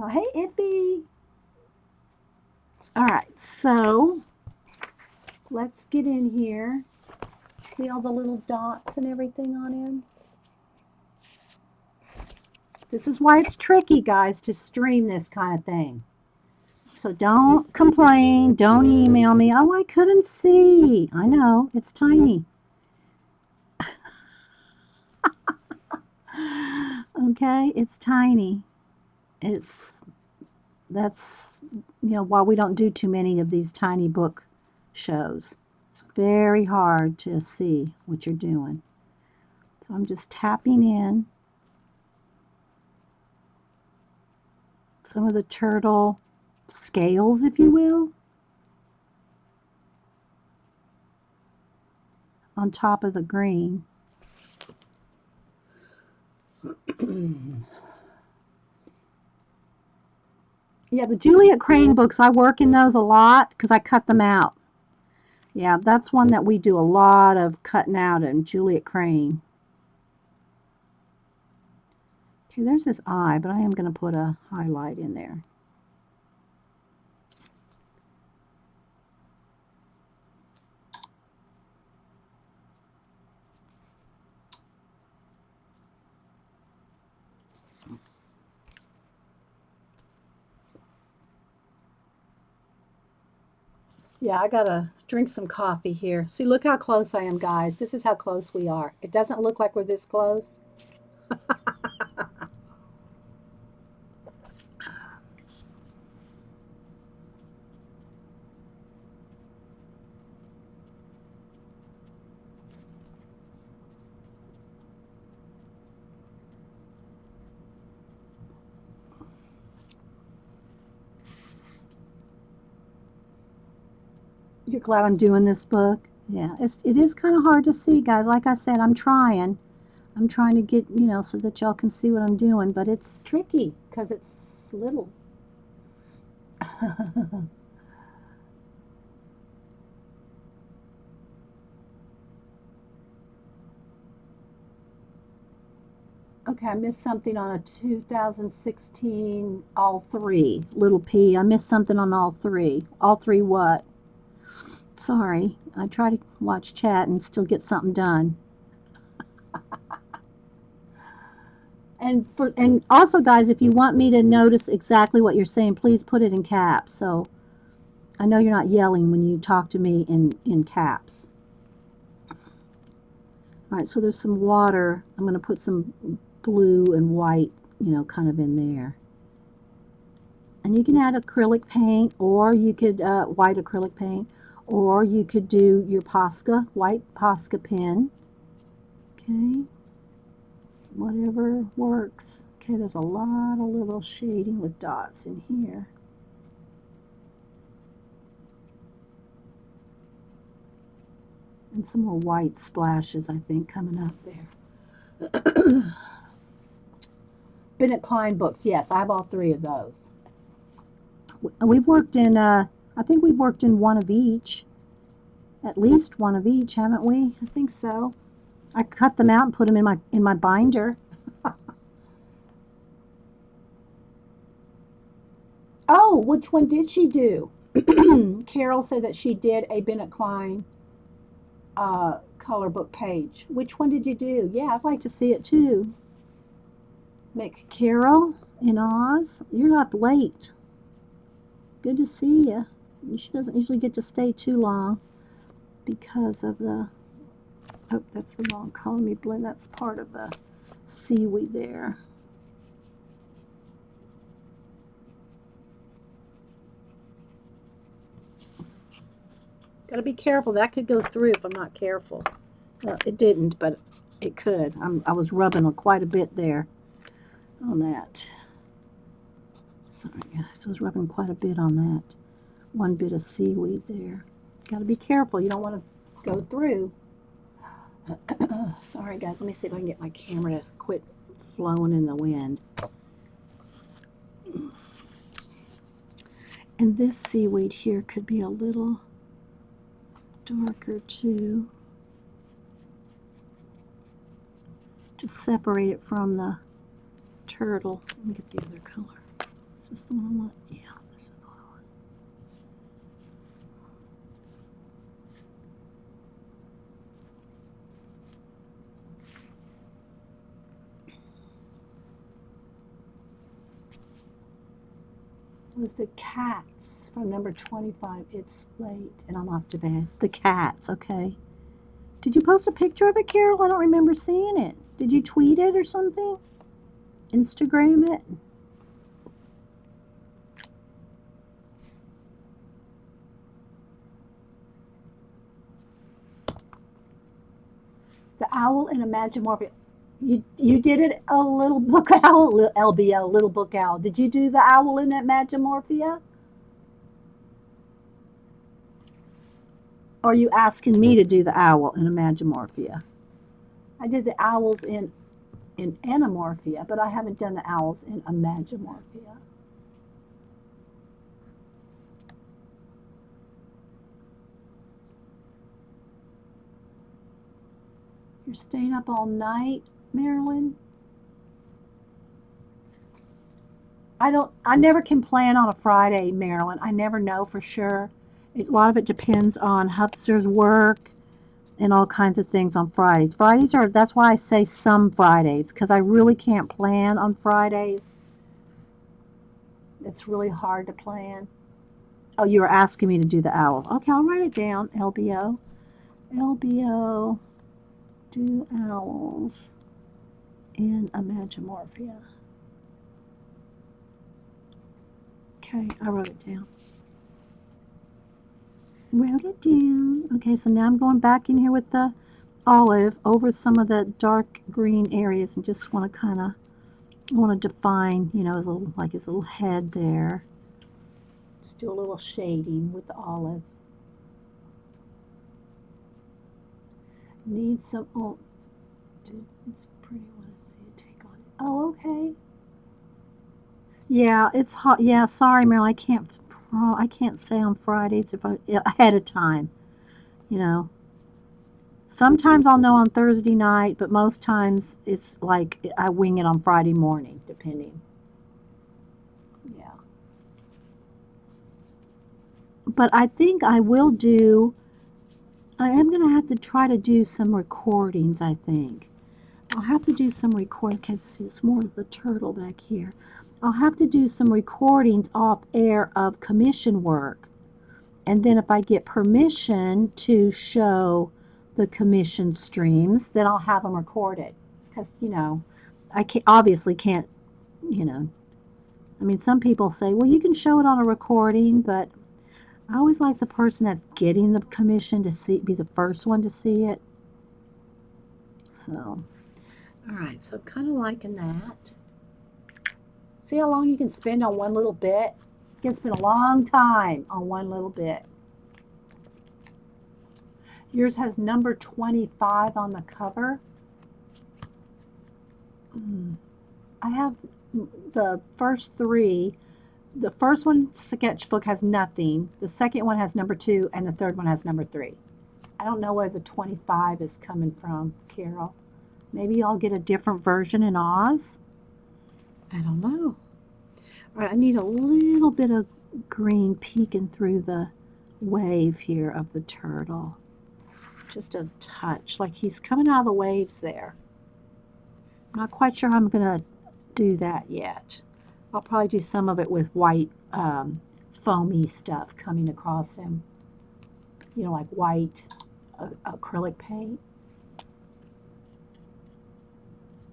Hey, Iffy. All right, so let's get in here. See all the little dots and everything on him? This is why it's tricky, guys, to stream this kind of thing. So don't complain. Don't email me. Oh, I couldn't see. I know. It's tiny. Okay? It's tiny. That's why we don't do too many of these tiny book shows. It's very hard to see what you're doing. So I'm just tapping in some of the turtle scales, if you will, on top of the green. Yeah, the Juliet Crane books, I work in those a lot because I cut them out. Yeah, that's one that we do a lot of cutting out in Juliet Crane. Okay, there's his eye, but I am going to put a highlight in there. Yeah, I gotta drink some coffee here. See, look how close I am, guys. This is how close we are. It doesn't look like we're this close. You're glad I'm doing this book? Yeah, it is kind of hard to see, guys. Like I said, I'm trying. I'm trying to get, so that y'all can see what I'm doing, but it's tricky because it's little. Okay, I missed something on a 2016 all three, little P. I missed something on all three. All three what? Sorry. I try to watch chat and still get something done. And also, guys, if you want me to notice exactly what you're saying, please put it in caps. So I know you're not yelling when you talk to me in caps. All right, so there's some water. I'm going to put some blue and white, kind of in there. And you can add acrylic paint, or you could white acrylic paint, or you could do your Posca, white Posca pen. Okay, whatever works. Okay, there's a lot of little shading with dots in here. And some more white splashes, I think, coming up there. Bennett Klein books, yes, I have all three of those. We've worked in, I think we've worked in one of each. At least one of each, haven't we? I think so. I cut them out and put them in my binder. Oh, which one did she do? Carol said that she did a Bennett Klein color book page. Which one did you do? Yeah, I'd like to see it too. Carol in Oz, you're up late. Good to see you. She doesn't usually get to stay too long because of the. Oh, that's the wrong color. Let me blend. That's part of the seaweed there. Got to be careful. That could go through if I'm not careful. It didn't, but it could. I was rubbing quite a bit there on that. Sorry, guys. I was rubbing quite a bit on that. One bit of seaweed there. Got to be careful. You don't want to go through. Sorry, guys. Let me see if I can get my camera to quit flowing in the wind. And this seaweed here could be a little darker too. Just separate it from the turtle. Let me get the other color. Is this the one I want? Yeah, this is the one I want. It was the cats from number 25. It's late and I'm off to bed. The cats, okay. Did you post a picture of it, Carol? I don't remember seeing it. Did you tweet it or something? Instagram it? The owl in Imagimorphia. You did it, a little book owl, LBO, little book owl. Did you do the owl in Imagimorphia? Or are you asking me to do the owl in Imagimorphia? I did the owls in Anamorphia, but I haven't done the owls in Imagimorphia. You're staying up all night, Marilyn? I never can plan on a Friday, Marilyn. I never know for sure. A lot of it depends on Hupster's work and all kinds of things on Fridays. That's why I say some Fridays, because I really can't plan on Fridays. It's really hard to plan. Oh, you were asking me to do the owls. Okay, I'll write it down. LBO. LBO. Do owls in Imagimorphia. Okay, I wrote it down. Wrote it down. Okay, so now I'm going back in here with the olive over some of the dark green areas and just want to kind of define, you know, his little head there. Just do a little shading with the olive. Need some, oh, dude, it's pretty. I want to see it take on it. Oh, okay. Yeah, it's hot. Yeah, sorry, Meryl, I can't say on Fridays ahead of time, you know. Sometimes I'll know on Thursday night, but most times it's like I wing it on Friday morning, depending. Yeah. But I think I am going to have to try to do some recordings, I think. I'll have to do some recording. Okay, see, it's more of the turtle back here. I'll have to do some recordings off air of commission work. And then if I get permission to show the commission streams, then I'll have them recorded. Because, you know, I obviously can't, you know. I mean, some people say, well, you can show it on a recording, but I always like the person that's getting the commission to be the first one to see it. So, all right, so I'm kind of liking that. See how long you can spend on one little bit? You can spend a long time on one little bit. Yours has number 25 on the cover. I have the first three. The first one sketchbook has nothing. The second one has number 2, and the third one has number 3. I don't know where the 25 is coming from, Carol. Maybe I'll get a different version in Oz. I don't know. All right, I need a little bit of green peeking through the wave here of the turtle. Just a touch, like he's coming out of the waves there. I'm not quite sure how I'm going to do that yet. I'll probably do some of it with white foamy stuff coming across him. You know, like white acrylic paint.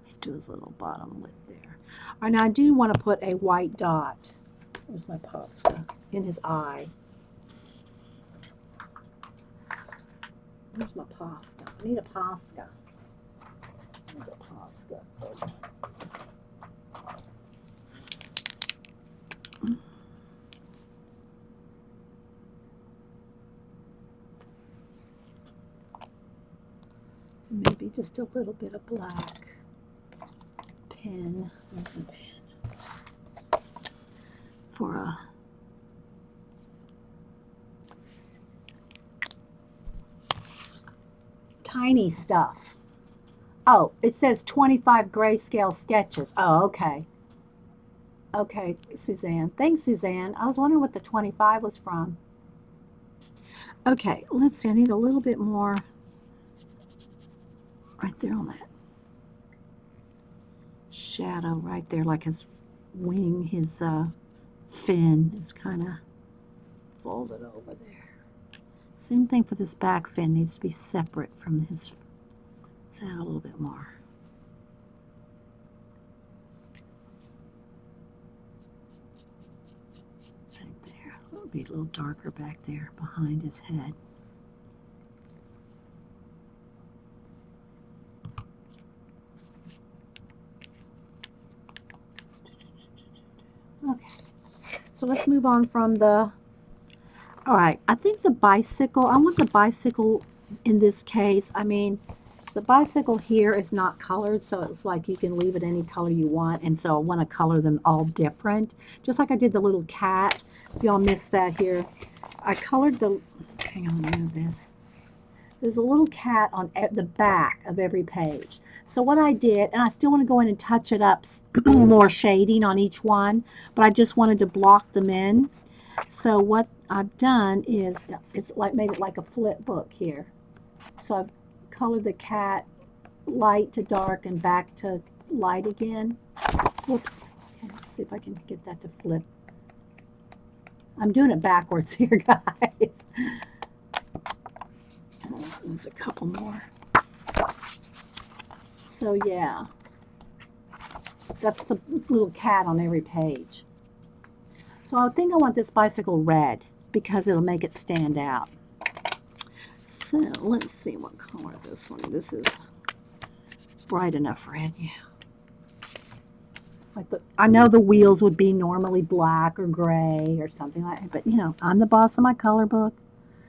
Let's do his little bottom lip there. All right, now I do want to put a white dot. Where's my pasta? In his eye. Where's my pasta? I need a pasta. Where's a pasta? Maybe just a little bit of black pen. Where's the pen? For a tiny stuff. Oh, it says 25 grayscale sketches. Oh, okay. Okay, Suzanne. Thanks, Suzanne. I was wondering what the 25 was from. Okay, let's see. I need a little bit more right there on that shadow right there, like his wing, his fin is kind of folded over there. Same thing for this back fin, needs to be separate from his. Let's add a little bit more. Right there. It'll be a little darker back there behind his head. Okay, so let's move on from the, all right, I think the bicycle, I want the bicycle in this case. I mean, the bicycle here is not colored, so it's like you can leave it any color you want, and so I want to color them all different, just like I did the little cat. If y'all missed that here, I colored the, hang on, let me move this. There's a little cat on the back of every page. So what I did, and I still want to go in and touch it up, more shading on each one, but I just wanted to block them in. So what I've done is, it's like made it like a flip book here. So I've colored the cat light to dark and back to light again. Whoops. Okay, let's see if I can get that to flip. I'm doing it backwards here, guys. There's a couple more. So yeah, that's the little cat on every page. So I think I want this bicycle red because it'll make it stand out. So let's see what color this one. This is bright enough red, yeah. Like I know the wheels would be normally black or gray or something like that, but you know, I'm the boss of my color book.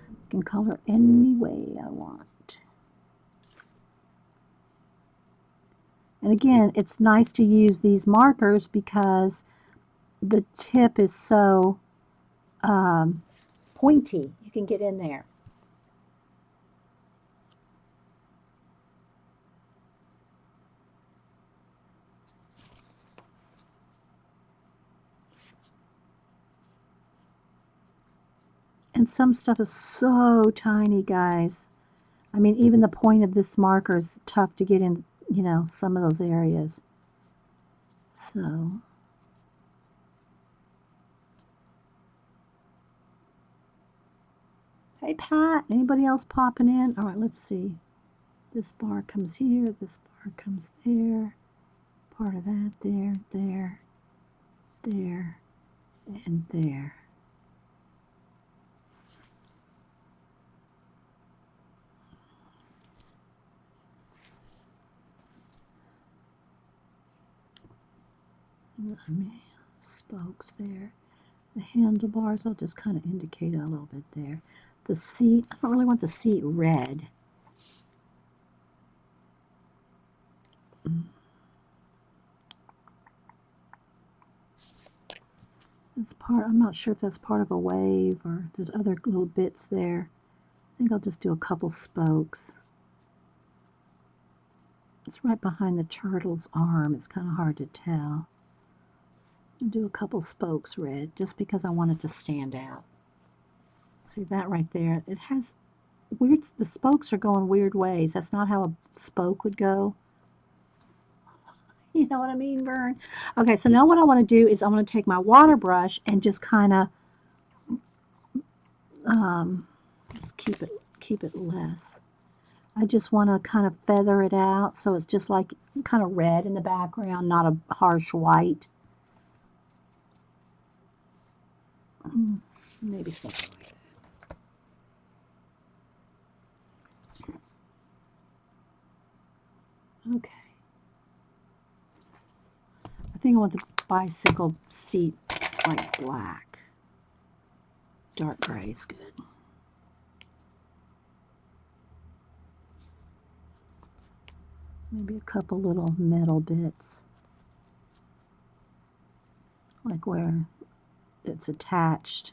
I can color any way I want. And again, it's nice to use these markers because the tip is so pointy. You can get in there. And some stuff is so tiny, guys. I mean, even the point of this marker is tough to get in, you know, some of those areas. So, hey, Pat, anybody else popping in? All right, let's see. This bar comes here, this bar comes there, part of that there, there, there, and there. Spokes there. The handlebars, I'll just kind of indicate a little bit there. The seat, I don't really want the seat red. It's part, I'm not sure if that's part of a wave or there's other little bits there. I think I'll just do a couple spokes. It's right behind the turtle's arm. It's kind of hard to tell. I'll do a couple spokes red just because I want it to stand out. See that right there? It has weird, the spokes are going weird ways. That's not how a spoke would go. You know what I mean, Vern? Okay, so now what I want to do is I want to take my water brush and just kind of just keep it less. I just want to kind of feather it out so it's just like kind of red in the background, not a harsh white. Maybe something like that. Okay. I think I want the bicycle seat like black. Dark gray is good. Maybe a couple little metal bits, like where it's attached.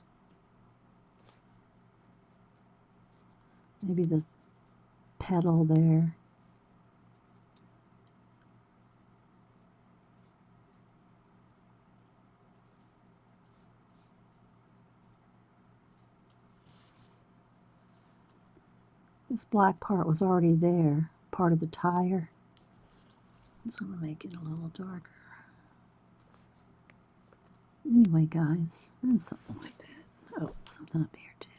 Maybe the pedal there. This black part was already there, part of the tire. I'm just going to make it a little darker. Anyway, guys, and something like that. Oh, something up here too.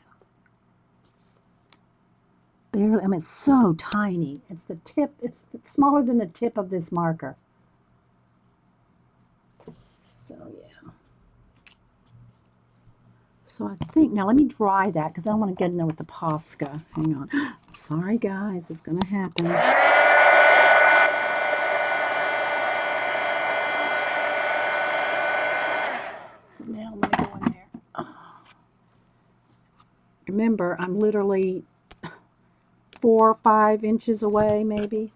Barely, I mean, it's so tiny. It's the tip, it's smaller than the tip of this marker. So, yeah. So I think, now let me dry that because I don't want to get in there with the Posca. Hang on. Sorry, guys, it's going to happen. So now I'm going to go in there. Remember, I'm literally 4 or 5 inches away, maybe.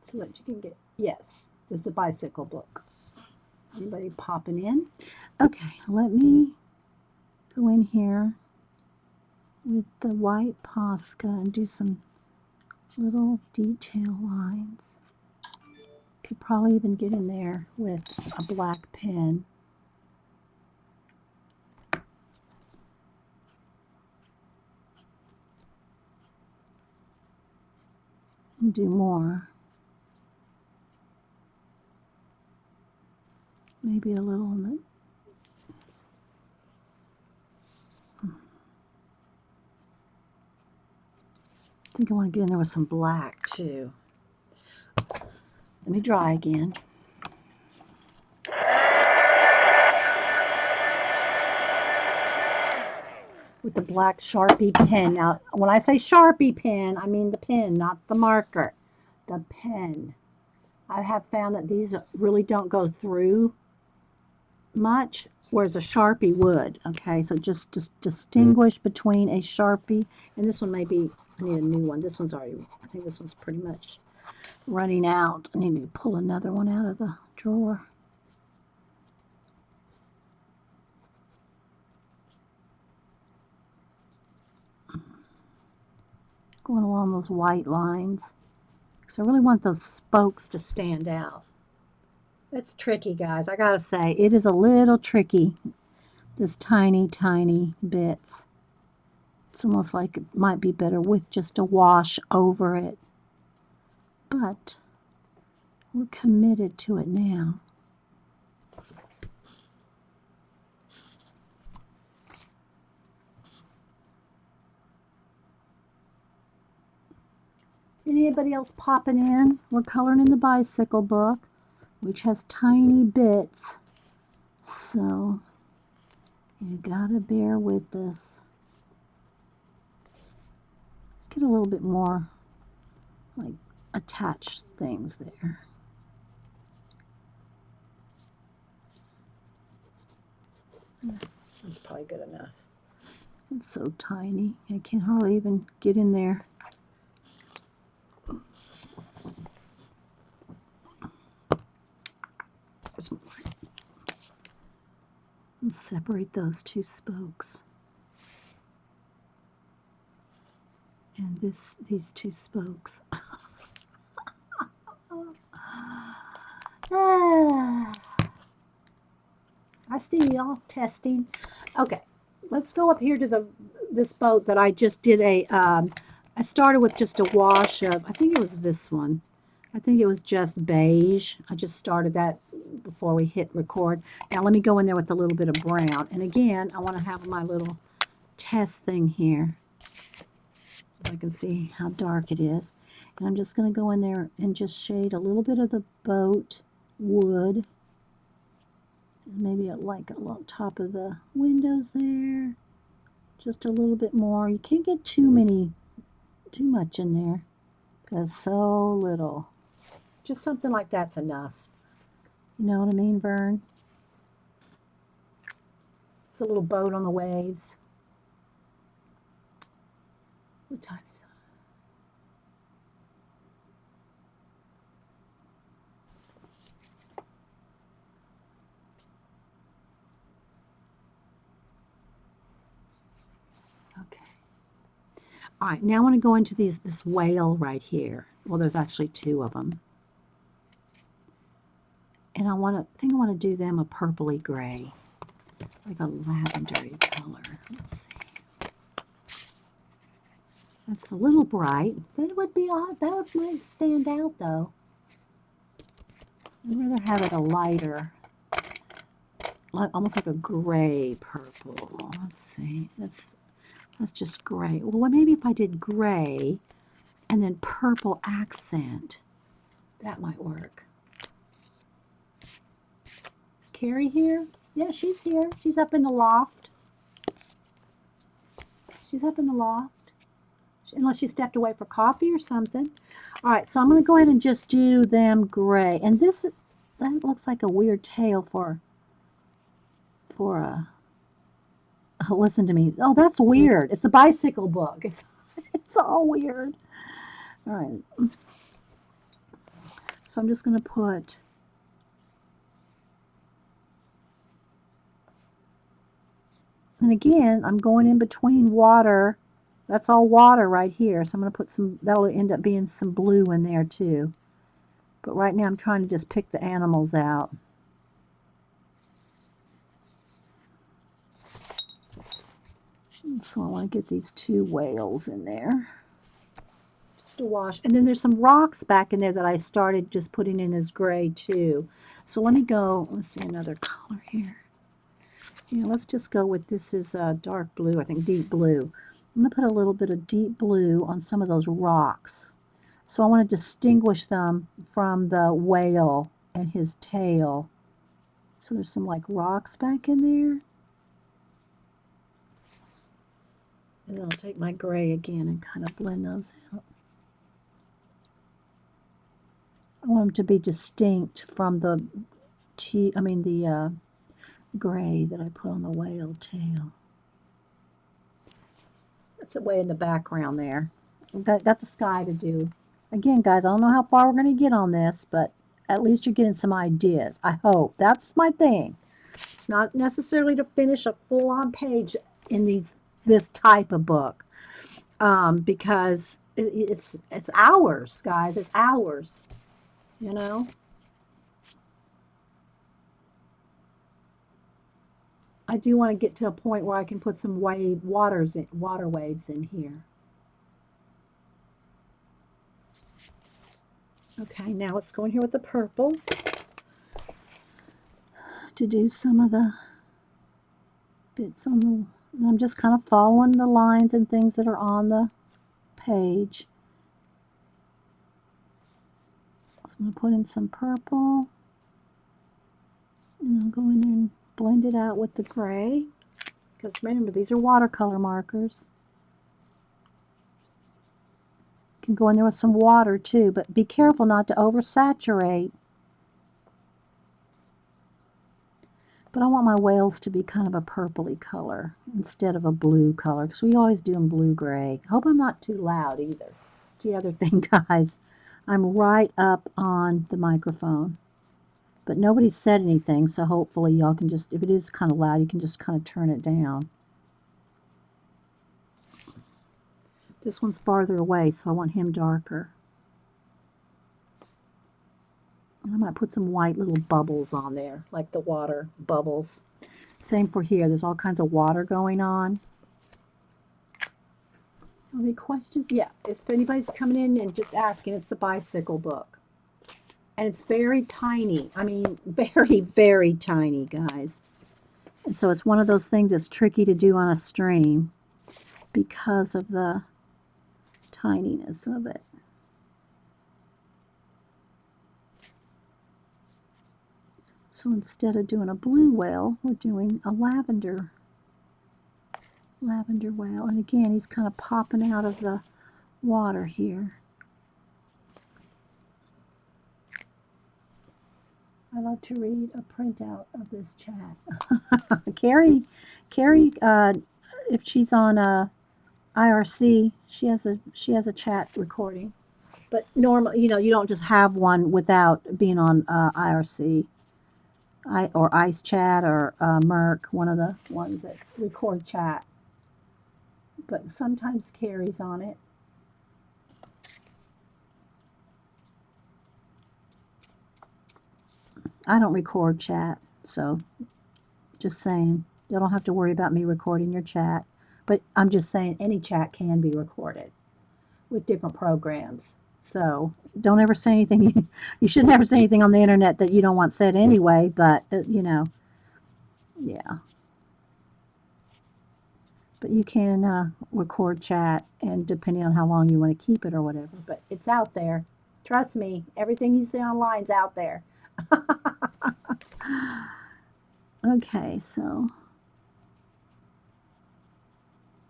So that you can get, yes, this is a bicycle book. Anybody popping in? Okay, let me go in here with the white Posca and do some little detail lines. Could probably even get in there with a black pen. And do more. Maybe a little on the I think I want to get in there with some black too. Let me dry again. With the black Sharpie pen. Now, when I say Sharpie pen, I mean the pen, not the marker. The pen. I have found that these really don't go through much, whereas a Sharpie would. Okay, so just distinguish between a Sharpie, and this one may be, I need a new one. This one's already, I think this one's pretty much running out. I need to pull another one out of the drawer. Going along those white lines, because I really want those spokes to stand out. It's tricky, guys. I gotta say, it is a little tricky, this tiny, tiny bits. It's almost like it might be better with just a wash over it. But we're committed to it now. Anybody else popping in? We're coloring in the bicycle book, which has tiny bits. So you gotta bear with this. Let's get a little bit more like attached things there. That's probably good enough. It's so tiny. I can hardly even get in there. Let's separate those 2 spokes. And these 2 spokes. I see y'all testing. Okay, let's go up here to this boat that I just did I started with just a wash of, I think it was this one. I think it was just beige. I just started that before we hit record. Now let me go in there with a little bit of brown. And again, I want to have my little test thing here, so I can see how dark it is. And I'm just going to go in there and just shade a little bit of the boat wood. Maybe like along top of the windows there. Just a little bit more. You can't get too much in there. because so little. Just something like that's enough. You know what I mean, Vern? It's a little boat on the waves. What time is it? Okay. All right, now I want to go into this whale right here. Well, there's actually two of them. And I think I want to do them a purpley gray, like a lavendery color. Let's see. That's a little bright. That would be odd. That might stand out though. I'd rather have it a lighter, almost like a gray purple. Let's see. That's just gray. Well, maybe if I did gray and then purple accent, that might work. Is Carrie here? Yeah, she's here. She's up in the loft. She's up in the loft. Unless she stepped away for coffee or something. All right, so I'm going to go ahead and just do them gray. And that looks like a weird tail for a, oh, listen to me. Oh, that's weird. It's a bicycle book. It's all weird. All right. So I'm just going to put, and again, I'm going in between water. That's all water right here. So I'm going to put some, that'll end up being some blue in there too. But right now I'm trying to just pick the animals out. And so I want to get these two whales in there. Just to wash. And then there's some rocks back in there that I started just putting in as gray too. So let me go, let's see another color here. Yeah, let's just go with, this is dark blue, I think deep blue. I'm going to put a little bit of deep blue on some of those rocks. So I want to distinguish them from the whale and his tail. So there's some like rocks back in there. And then I'll take my gray again and kind of blend those out. I want them to be distinct from the gray that I put on the whale tail. That's way in the background there. Got the sky to do. Again, guys, I don't know how far we're going to get on this, but at least you're getting some ideas. I hope. That's my thing. It's not necessarily to finish a full-on page in this type of book, because it's hours, guys. It's hours, you know. I do want to get to a point where I can put some water waves in here. Okay, now let's go in here with the purple to do some of the bits on the, I'm just kind of following the lines and things that are on the page. So I'm going to put in some purple, and I'll go in there and blend it out with the gray, because remember, these are watercolor markers. You can go in there with some water too, but be careful not to oversaturate. But I want my whales to be kind of a purpley color instead of a blue color, because we always do them blue-gray. I hope I'm not too loud either. That's the other thing, guys. I'm right up on the microphone. But nobody said anything, so hopefully y'all can just, if it is kind of loud, you can just kind of turn it down. This one's farther away, so I want him darker. And I might put some white little bubbles on there, like the water bubbles. Same for here. There's all kinds of water going on. Any questions? Yeah, if anybody's coming in and just asking, it's the bicycle book. And it's very tiny. I mean, very, very tiny, guys. And so it's one of those things that's tricky to do on a stream because of the tininess of it. So instead of doing a blue whale, we're doing a lavender whale. And again, he's kind of popping out of the water here. love to read a printout of this chat. Carrie, if she's on IRC, she has a chat recording. But normal, you know, you don't just have one without being on IRC, or Ice Chat, or Merc, one of the ones that record chat. But sometimes Carrie's on it. I don't record chat, so just saying, you don't have to worry about me recording your chat. But I'm just saying any chat can be recorded with different programs. So don't ever say anything. You shouldn't ever say anything on the internet that you don't want said anyway, but, you know, yeah. But you can record chat, and depending on how long you want to keep it or whatever. But it's out there. Trust me, everything you see online's out there. Okay, so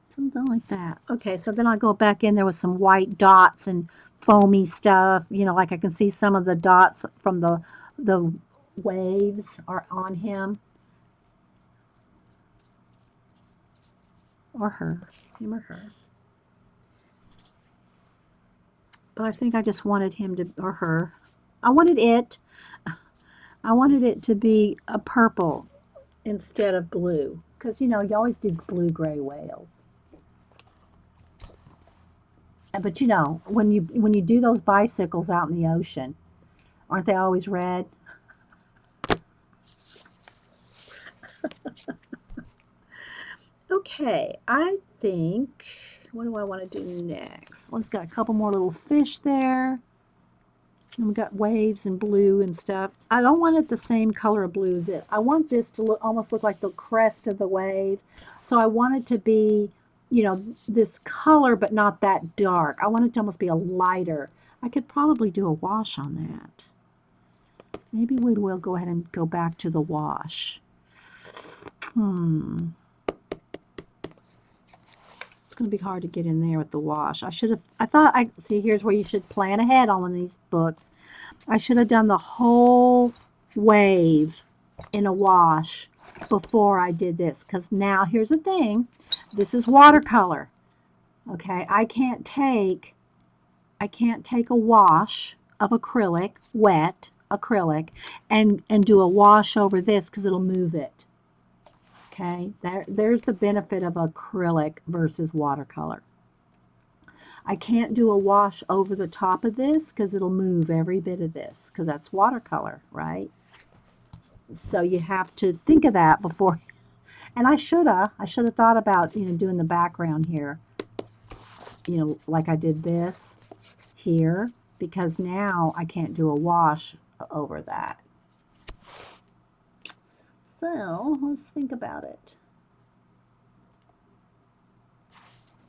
something like that. Okay, so then I'll go back in there with some white dots and foamy stuff. You know, like I can see some of the dots from the waves are on him. Or her. Him or her. But I think I just wanted him to, or her. I wanted it to be a purple instead of blue. Because, you know, you always do blue-gray whales. But, you know, when you do those bicycles out in the ocean, aren't they always red? Okay, I think, what do I want to do next? Well, it's got a couple more little fish there. And we got waves and blue and stuff. I don't want it the same color of blue as this. I want this to almost look like the crest of the wave. So I want it to be, you know, this color, but not that dark. I want it to almost be a lighter. I could probably do a wash on that. Maybe we will go ahead and go back to the wash. It's going to be hard to get in there with the wash. See, here's where you should plan ahead on one of these books. I should have done the whole wave in a wash before I did this. Because now, here's the thing. This is watercolor. Okay, I can't take a wash of acrylic, wet acrylic, and do a wash over this because it'll move it. Okay, there's the benefit of acrylic versus watercolor. I can't do a wash over the top of this because it'll move every bit of this because that's watercolor, right? So you have to think of that before. And I should have thought about, you know, doing the background here, you know, like I did this here, because now I can't do a wash over that. So let's think about it.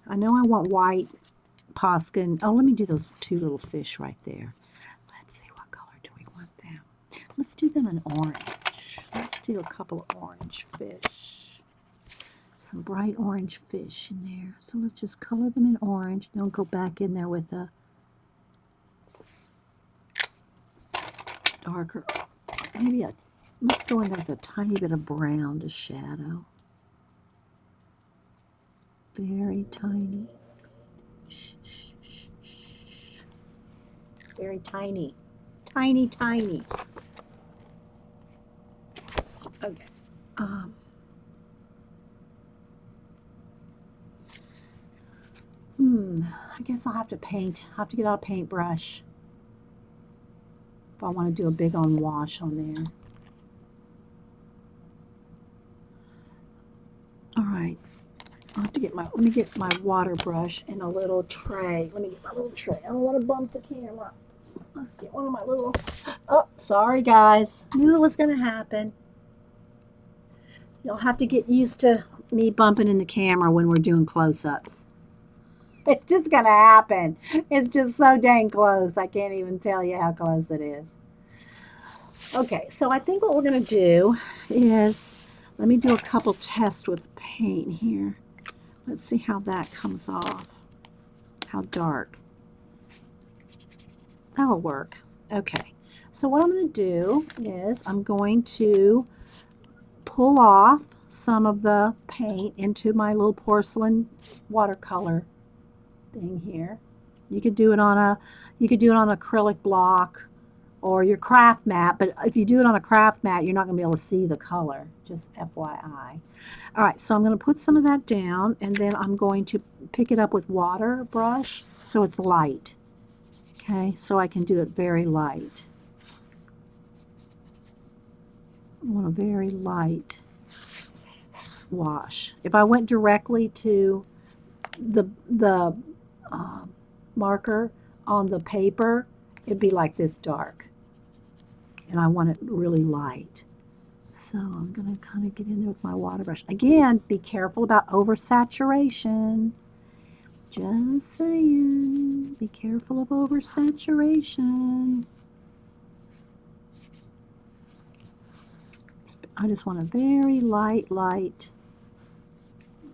I know I want white Poskin. Oh, let me do those two little fish right there. Let's see, what color do we want them? Let's do them in orange. Let's do a couple of orange fish. Some bright orange fish in there. So let's just color them in orange. Don't go back in there with a darker. Let's go in there with a tiny bit of brown to shadow. Very tiny. Very tiny. Tiny, tiny. Okay. I guess I'll have to paint. I'll have to get out a paintbrush if I want to do a big on wash on there. All right. I'll have to get let me get my water brush and a little tray. Let me get my little tray. I don't want to bump the camera. Let's get one of my little, oh, sorry guys. Knew it was going to happen. You'll have to get used to me bumping in the camera when we're doing close-ups. It's just going to happen. It's just so dang close. I can't even tell you how close it is. Okay, so I think what we're going to do is, let me do a couple tests with paint here. Let's see how that comes off. How dark. That'll work. Okay. So what I'm going to do is I'm going to pull off some of the paint into my little porcelain watercolor thing here. You could do it on an acrylic block or your craft mat, but if you do it on a craft mat, you're not going to be able to see the color, just FYI. All right, so I'm going to put some of that down, and then I'm going to pick it up with water brush so it's light. Okay, so I can do it very light. I want a very light wash. If I went directly to the marker on the paper, it'd be like this dark. And I want it really light. So I'm going to kind of get in there with my water brush. Again, be careful about oversaturation. Just saying, be careful of oversaturation. I just want a very light.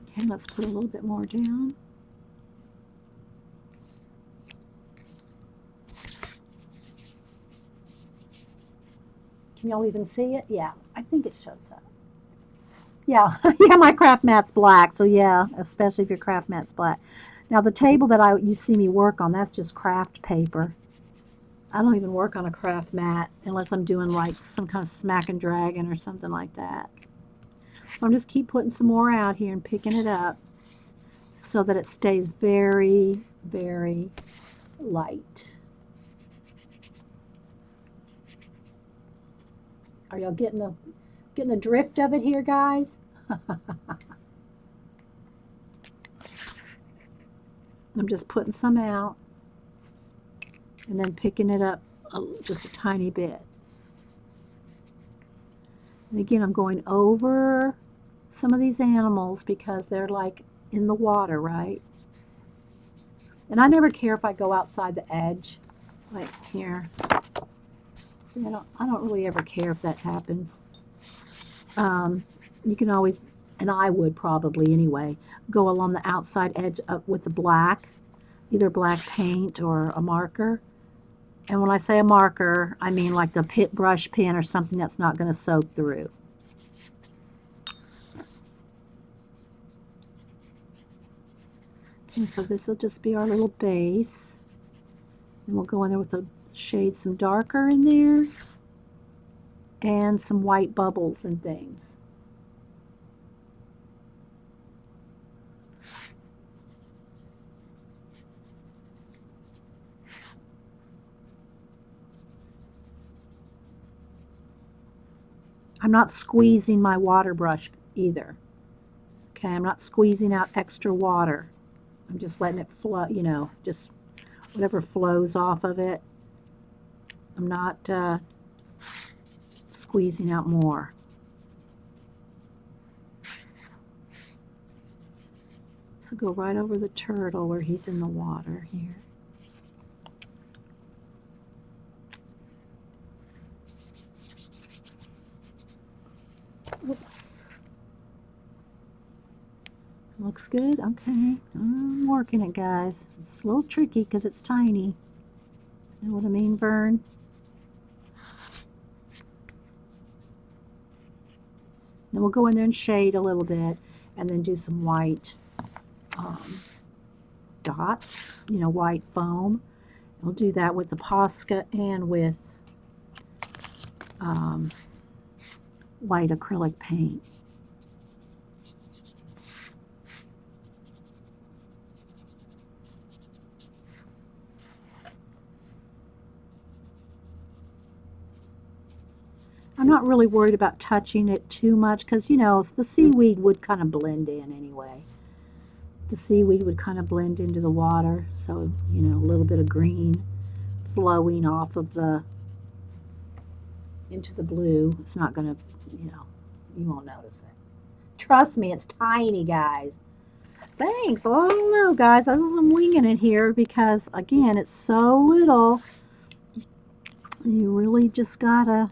Okay, let's put a little bit more down. Can y'all even see it? Yeah, I think it shows up. Yeah, yeah, my craft mat's black, so yeah, especially if your craft mat's black. Now the table that you see me work on, that's just craft paper. I don't even work on a craft mat unless I'm doing like some kind of smack and dragon or something like that. So I'm just keep putting some more out here and picking it up so that it stays very, very light. Are y'all getting the drift of it here, guys? I'm just putting some out and then picking it up just a tiny bit. And again, I'm going over some of these animals because they're like in the water, right? And I never care if I go outside the edge, like here. See, I don't really ever care if that happens. You can always, and I would probably anyway, go along the outside edge with the black, either black paint or a marker. And when I say a marker, I mean like the brush pen or something that's not going to soak through. Okay, so this will just be our little base. And we'll go in there with a shade some darker in there and some white bubbles and things. I'm not squeezing my water brush either. Okay, I'm not squeezing out extra water. I'm just letting it flow, you know, just whatever flows off of it. I'm not squeezing out more. So go right over the turtle where he's in the water here. Whoops. Looks good? Okay. I'm working it, guys. It's a little tricky because it's tiny. You know what I mean, Vern? Then we'll go in there and shade a little bit and then do some white dots, you know, white foam. We'll do that with the Posca and with white acrylic paint. I'm not really worried about touching it too much because, you know, the seaweed would kind of blend in anyway. The seaweed would kind of blend into the water, so, you know, a little bit of green flowing off of into the blue. It's not going to, you know, you won't notice it. Trust me, it's tiny, guys. Thanks. Well, I don't know, guys. I'm winging it here because, again, it's so little. You really just got to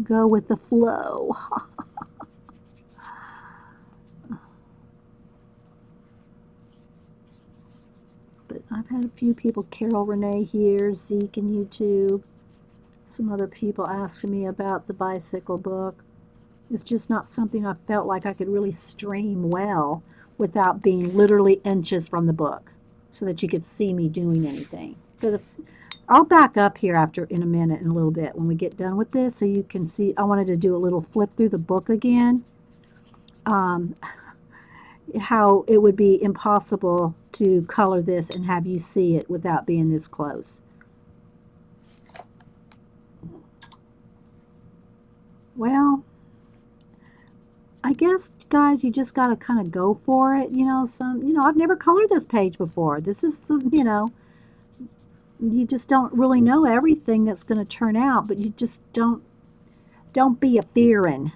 go with the flow. But I've had a few people, Carol Renee here, Zeke and YouTube. Some other people asking me about the bicycle book. It's just not something I felt like I could really stream well without being literally inches from the book so that you could see me doing anything. Because I'll back up here after in a minute, in a little bit, when we get done with this, so you can see. I wanted to do a little flip through the book again. How it would be impossible to color this and have you see it without being this close. Well, I guess, guys, you just got to kind of go for it. I've never colored this page before. This is you just don't really know everything that's going to turn out, but you just don't be a fearing.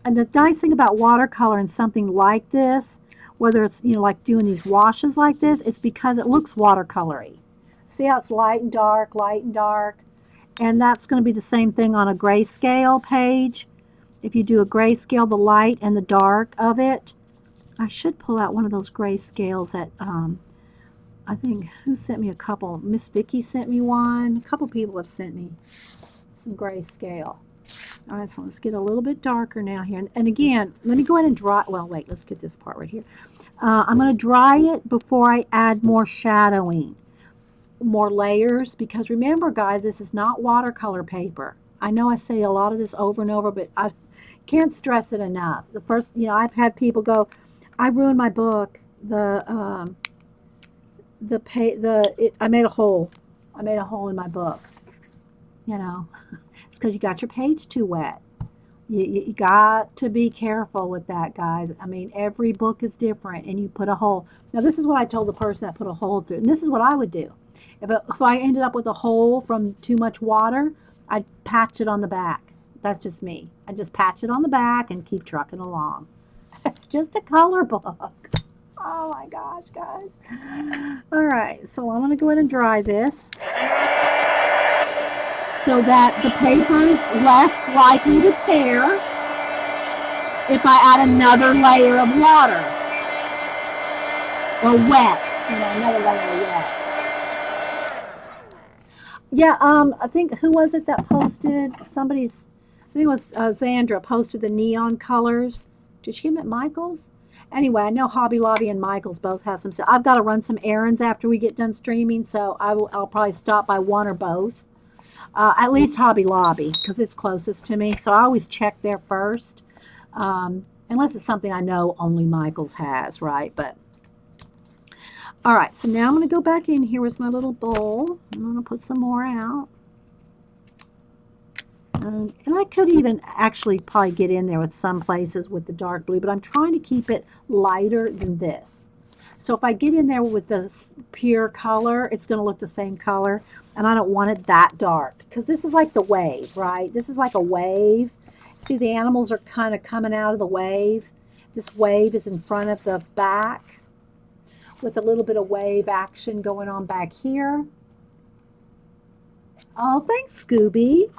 And the nice thing about watercolor and something like this, whether it's, like doing these washes like this, it's because it looks watercolory. See how it's light and dark, light and dark? And that's going to be the same thing on a grayscale page. If you do a grayscale, the light and the dark of it. I should pull out one of those grayscales that, I think, who sent me a couple? Miss Vicky sent me one. A couple people have sent me some grayscale. All right, so let's get a little bit darker now here. And again, let me go ahead and dry. Well, wait, let's get this part right here. I'm going to dry it before I add more shadowing, more layers, because remember, guys, this is not watercolor paper. I know I say a lot of this over and over, but I can't stress it enough. The first, I've had people go, I ruined my book. I made a hole. I made a hole in my book. It's because you got your page too wet. You got to be careful with that, guys. I mean, every book is different, and you put a hole. Now, this is what I told the person that put a hole through, and this is what I would do. If I ended up with a hole from too much water, I'd patch it on the back. That's just me. I just patch it on the back and keep trucking along. It's just a color book. Oh my gosh, guys. All right, so I'm going to go ahead and dry this so that the paper is less likely to tear if I add another layer of water or wet, another layer of wet. Yeah, I think, who was it that posted? I think it was Zandra posted the neon colors. Did she get them at Michael's? Anyway, I know Hobby Lobby and Michael's both have some. I've got to run some errands after we get done streaming, so I'll probably stop by one or both. At least Hobby Lobby, because it's closest to me. So I always check there first, unless it's something I know only Michael's has, right? But all right, so now I'm going to go back in here with my little bowl. I'm going to put some more out. And I could even actually probably get in there with some places with the dark blue, but I'm trying to keep it lighter than this. So if I get in there with this pure color, it's going to look the same color, and I don't want it that dark, because this is like the wave, right? This is like a wave. See, the animals are kind of coming out of the wave. This wave is in front of the back with a little bit of wave action going on back here. Oh, thanks, Scooby.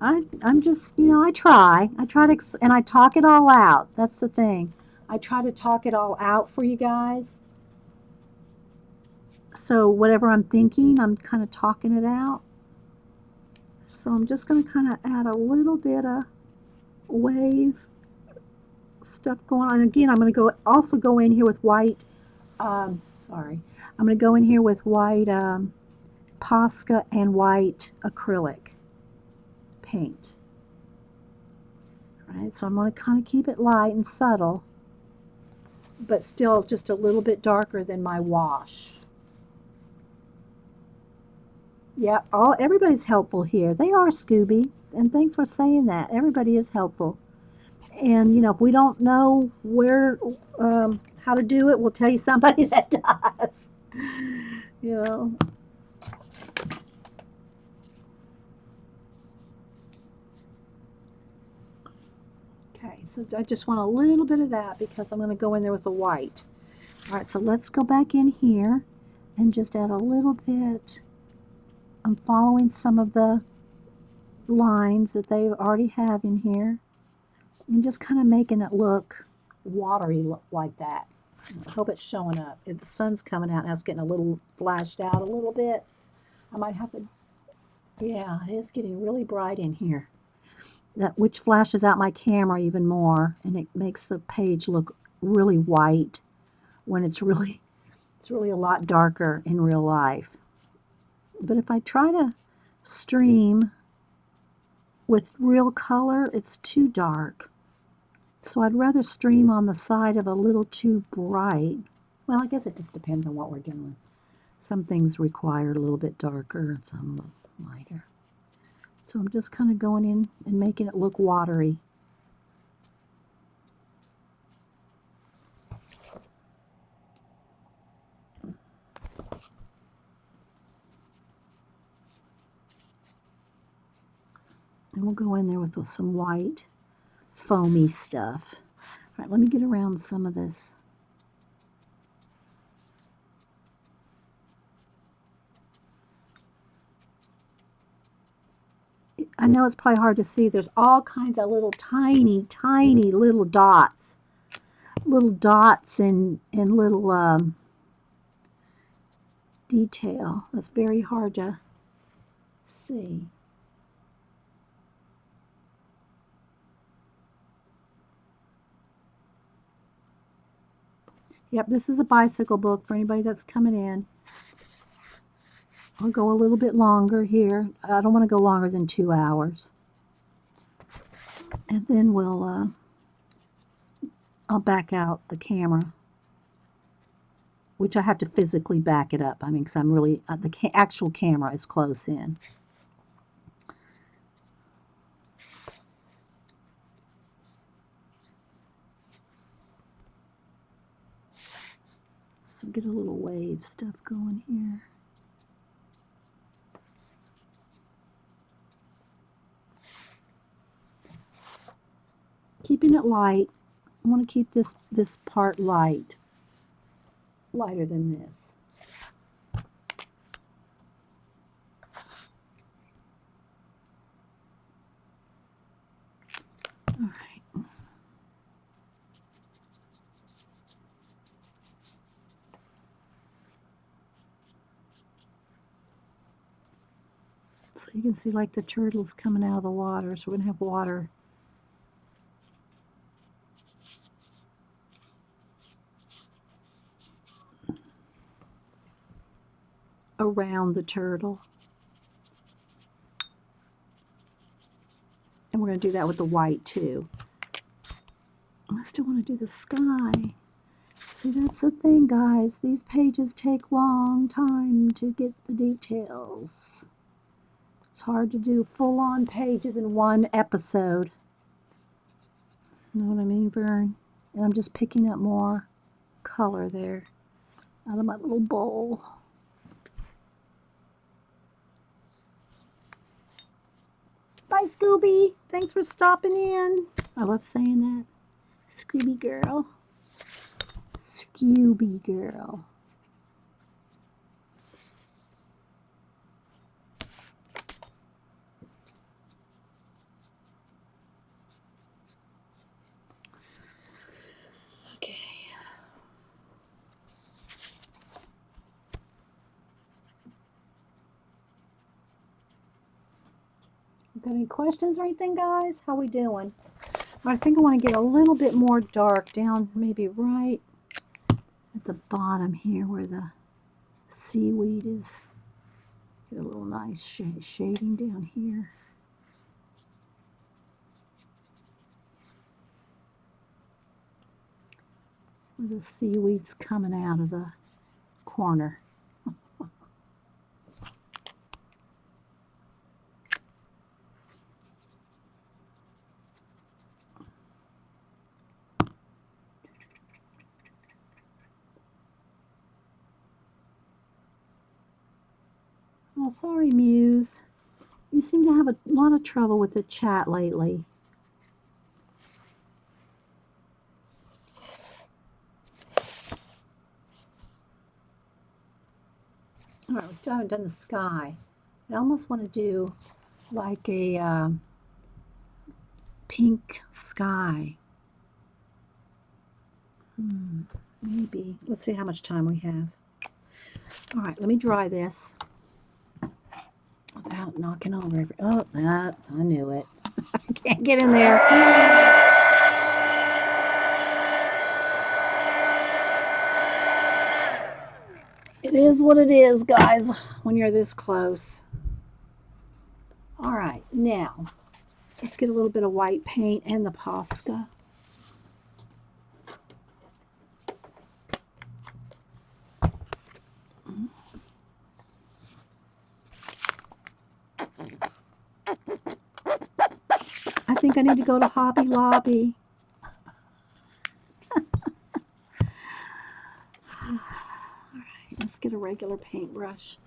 I'm just, I try to, and I talk it all out. That's the thing. I try to talk it all out for you guys. So whatever I'm thinking, I'm kind of talking it out. So I'm just going to kind of add a little bit of wave stuff going on. And again, I'm going to also go in here with white. I'm going to go in here with white Posca and white acrylic paint. All right, so I'm going to kind of keep it light and subtle, but still just a little bit darker than my wash. Yeah, everybody's helpful here. They are, Scooby, and thanks for saying that. Everybody is helpful. And, if we don't know how to do it, we'll tell you somebody that does. Okay, so I just want a little bit of that because I'm going to go in there with the white. All right, so let's go back in here and just add a little bit. I'm following some of the lines that they already have in here and just kind of making it look watery like that. I hope it's showing up. If the sun's coming out and it's getting a little flashed out a little bit, I might have to, yeah, it is getting really bright in here. That which flashes out my camera even more, and it makes the page look really white when it's really a lot darker in real life. But if I try to stream with real color, it's too dark. So I'd rather stream on the side of a little too bright. Well, I guess it just depends on what we're doing. Some things require a little bit darker, some a little lighter. So I'm just kind of going in and making it look watery. And we'll go in there with some white, foamy stuff. All right, let me get around some of this. I know it's probably hard to see. There's all kinds of little tiny, tiny little dots. Little dots and little detail. That's very hard to see. Yep, this is a bicycle book for anybody that's coming in. I'll go a little bit longer here. I don't want to go longer than 2 hours. And then I'll back out the camera, which I have to physically back it up. I mean, because I'm really, the actual camera is close in. So get a little wave stuff going here. Keeping it light. I want to keep this part lighter than this. All right. So you can see like the turtles coming out of the water. So we're going to have water around the turtle. And we're going to do that with the white too. I still want to do the sky. See, that's the thing, guys. These pages take long time to get the details. It's hard to do full-on pages in one episode. You know what I mean, Vern? And I'm just picking up more color there out of my little bowl. Bye, Scooby. Thanks for stopping in. I love saying that. Scooby girl. Scooby girl. Okay. Got any questions or anything, guys? How we doing? I think I want to get a little bit more dark down, maybe right at the bottom here where the seaweed is. Get a little nice shading down here. Where the seaweed's coming out of the corner. Oh, sorry, Muse. You seem to have a lot of trouble with the chat lately. All right, we still haven't done the sky. I almost want to do like a pink sky. Maybe. Let's see how much time we have. All right, let me dry this without knocking over every. Oh, that I knew it. I can't get in there. It is what it is, guys, when you're this close. All right, now let's get a little bit of white paint and the Posca. I think I need to go to Hobby Lobby. All right, let's get a regular paintbrush.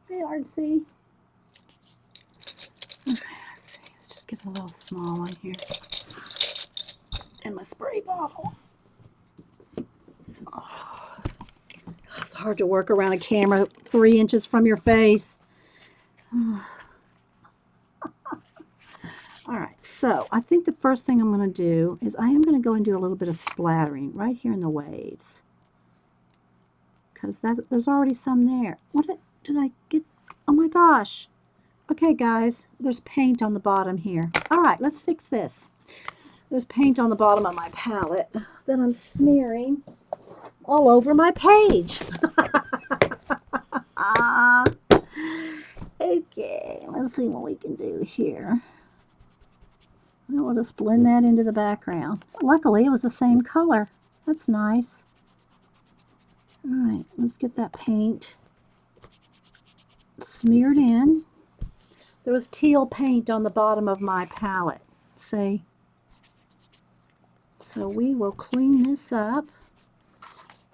Hey, Artsy. Okay, let's see. Let's just get a little small one here. And my spray bottle. Oh, it's hard to work around a camera 3 inches from your face. All right, so I think the first thing I'm going to do is I am going to go and do a little bit of splattering right here in the waves. Because there's already some there. What did I get? Oh my gosh. Okay, guys, there's paint on the bottom here. All right, let's fix this. There's paint on the bottom of my palette that I'm smearing all over my page. Okay, let's see what we can do here. We'll just blend that into the background. Luckily, it was the same color. That's nice. All right, let's get that paint smeared in. There was teal paint on the bottom of my palette. See? So we will clean this up,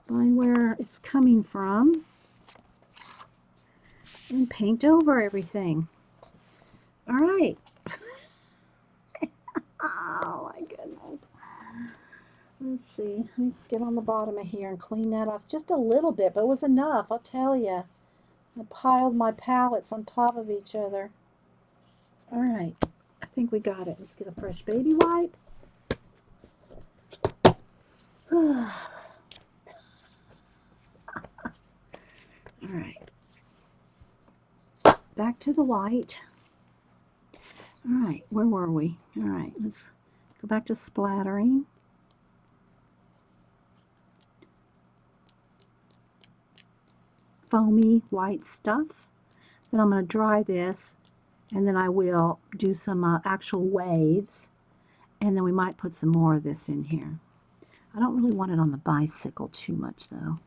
find where it's coming from, and paint over everything. All right. Oh my goodness. Let's see. Let me get on the bottom of here and clean that off just a little bit, but it was enough, I'll tell you. I piled my palettes on top of each other. All right. I think we got it. Let's get a fresh baby wipe. All right. Back to the white. All right, where were we? All right, let's go back to splattering. Foamy white stuff. Then I'm going to dry this, and then I will do some actual waves, and then we might put some more of this in here. I don't really want it on the bicycle too much, though.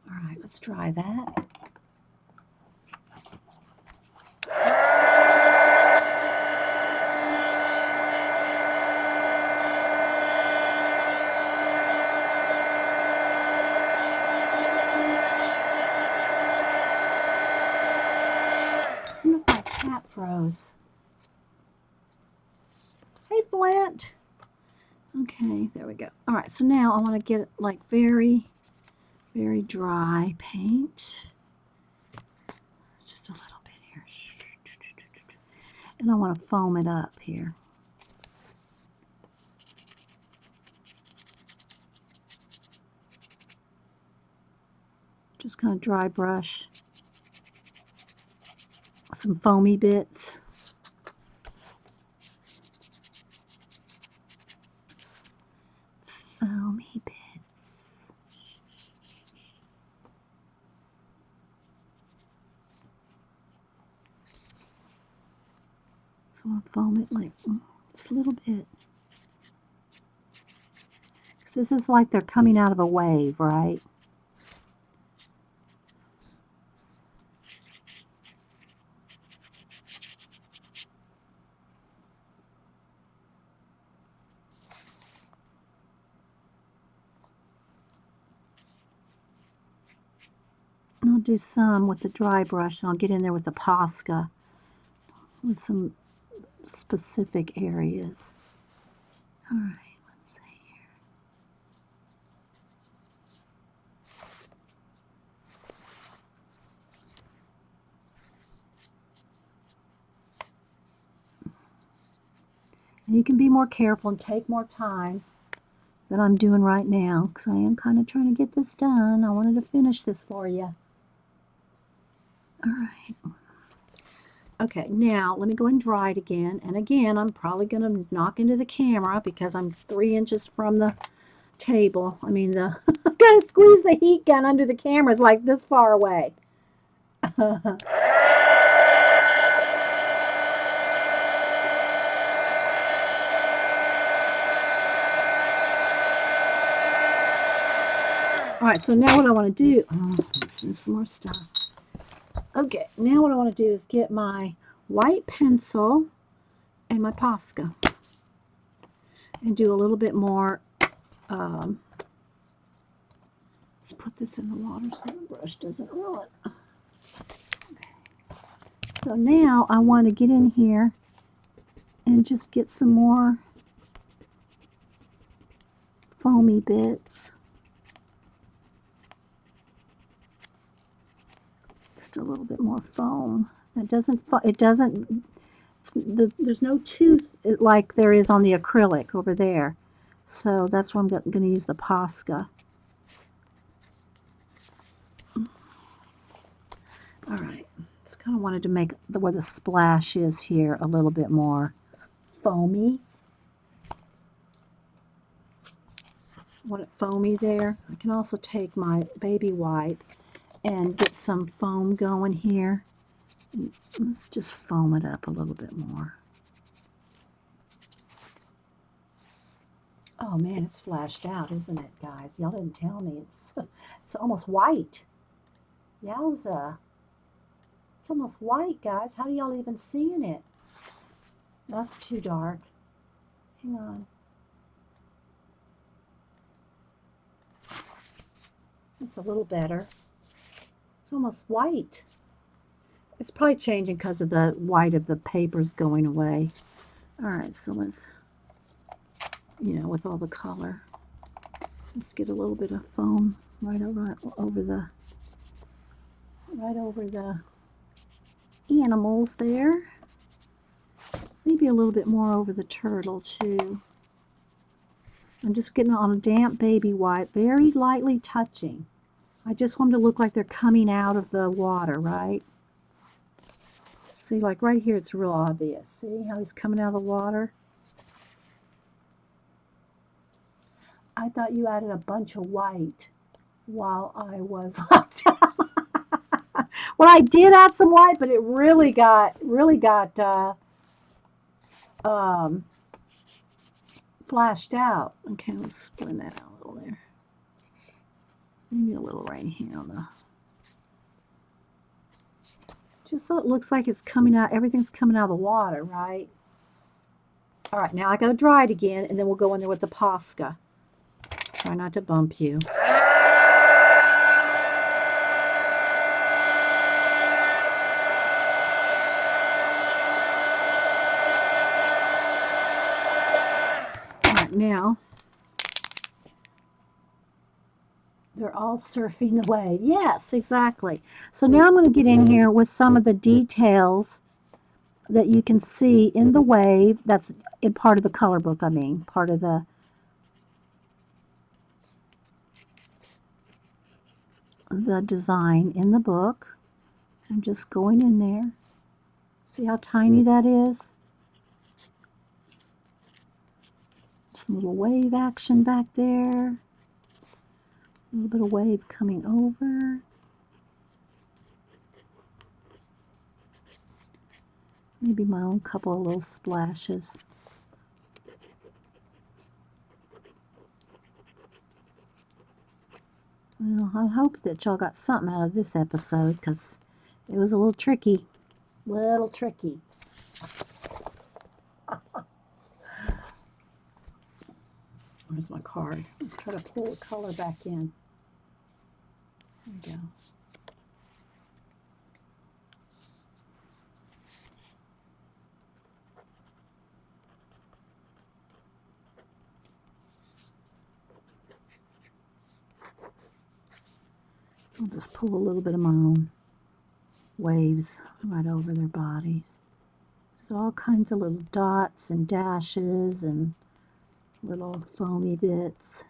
All right, let's dry that. Froze. Hey, Flint. Okay, there we go. All right, so now I want to get like very, very dry paint. Just a little bit here. And I want to foam it up here. Just kind of dry brush some foamy bits. Foamy bits. So I'll foam it like just a little bit. Because this is like they're coming out of a wave, right? And I'll do some with the dry brush, and I'll get in there with the Posca with some specific areas. All right, let's see here. And you can be more careful and take more time than I'm doing right now, because I am kind of trying to get this done. I wanted to finish this for you. All right. Okay, now let me go and dry it again. And again, I'm probably going to knock into the camera because I'm 3 inches from the table. I mean, I'm going to squeeze the heat gun under the camera. It's like this far away. All right, so now what I want to do, let's move some more stuff. Okay, now what I want to do is get my white pencil and my Posca and do a little bit more. Let's put this in the water so the brush doesn't ruin. Okay. So now I want to get in here and just get some more foamy bits. Just a little bit more foam. There's no tooth like there is on the acrylic over there. So that's why I'm going to use the Posca. All right. Just kind of wanted to make where the splash is here a little bit more foamy. Want it foamy there. I can also take my baby wipe and get some foam going here. And let's just foam it up a little bit more. Oh man, it's flashed out, isn't it, guys? Y'all didn't tell me. It's almost white. Yowza. It's almost white, guys. How do y'all even see in it? That's too dark. Hang on. It's a little better. It's almost white. It's probably changing because of the white of the papers going away. All right, so let's, with all the color, let's get a little bit of foam right over the animals there. Maybe a little bit more over the turtle too. I'm just getting it on a damp baby wipe, very lightly touching. I just want them to look like they're coming out of the water, right? See, like right here, it's real obvious. See how he's coming out of the water? I thought you added a bunch of white while I was locked out. Well, I did add some white, but it really got flashed out. Okay, let's blend that out a little there. Maybe a little right here on the. Just so it looks like it's coming out, everything's coming out of the water, right? All right, now I gotta dry it again, and then we'll go in there with the Posca. Try not to bump you. All right, now they're all surfing the wave. Yes, exactly. So now I'm going to get in here with some of the details that you can see in the wave. That's in part of the color book, part of the design in the book. I'm just going in there. See how tiny that is? Some little wave action back there. A little bit of wave coming over. Maybe my own couple of little splashes. Well, I hope that y'all got something out of this episode because it was a little tricky. Little tricky. Where's my card? Let's try to pull the color back in. There we go. I'll just pull a little bit of my own waves right over their bodies. There's all kinds of little dots and dashes and little foamy bits.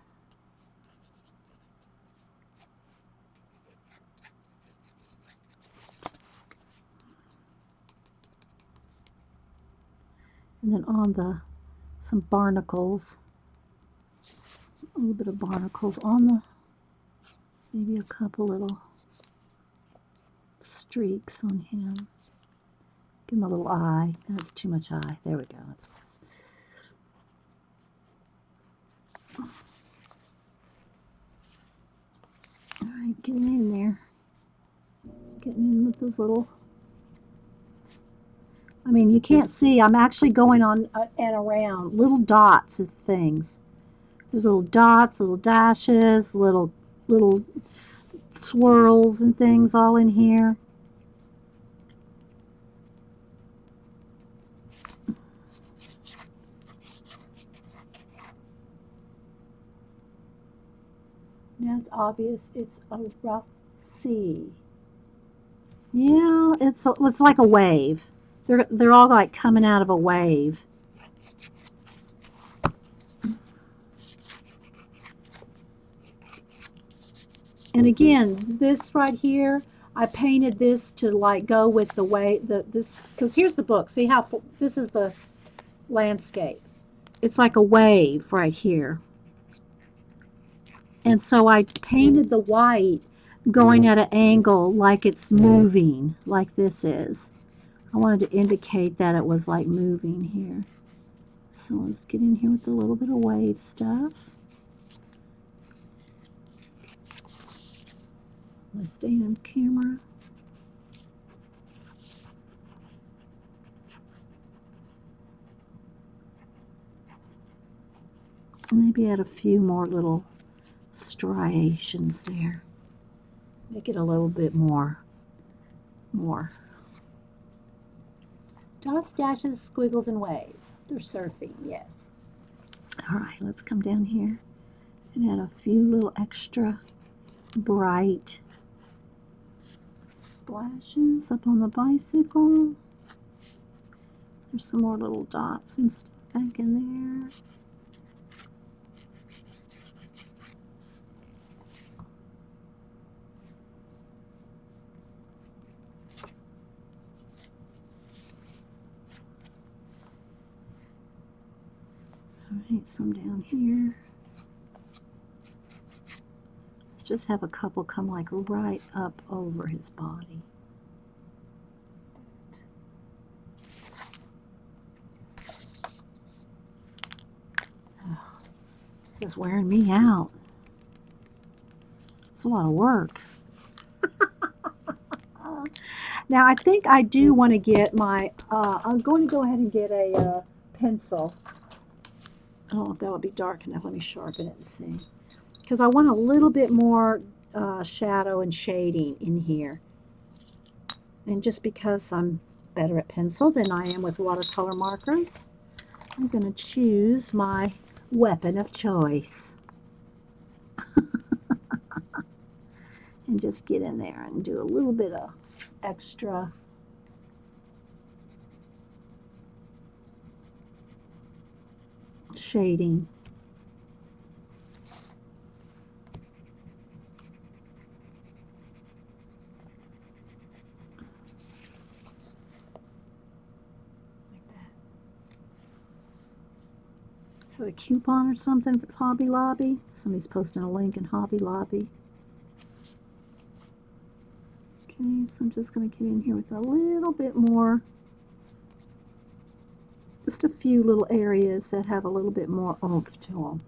And then on some barnacles, a little bit of barnacles on maybe a couple little streaks on him. Give him a little eye. That's too much eye. There we go. That's all right, getting in there. Getting in with those little, I mean, you can't see. I'm actually going on and around little dots of things. There's little dots, little dashes, little swirls and things all in here. Now it's obvious it's a rough sea. Yeah, it's like a wave. They're all like coming out of a wave. And again, this right here, I painted this to like go with the way this, because here's the book. See how this is the landscape. It's like a wave right here. And so I painted the white going at an angle like it's moving, like this is. I wanted to indicate that it was like moving here. So let's get in here with a little bit of wave stuff. Let's stay on camera. Maybe add a few more little striations there. Make it a little bit more. Dots, dashes, squiggles, and waves. They're surfing, yes. All right, let's come down here and add a few little extra bright splashes up on the bicycle. There's some more little dots and stuff back in there. Alright, some down here. Let's just have a couple come like right up over his body. Oh, this is wearing me out. It's a lot of work. Now I think I do want to get my, I'm going to go ahead and get a pencil. I don't know if that would be dark enough. Let me sharpen it and see. Because I want a little bit more shadow and shading in here. And just because I'm better at pencil than I am with watercolor markers, I'm going to choose my weapon of choice. And just get in there and do a little bit of extra shading. Like that. So a coupon or something for Hobby Lobby. Somebody's posting a link in Hobby Lobby. Okay, so I'm just going to get in here with a little bit more. Just a few little areas that have a little bit more oomph to them.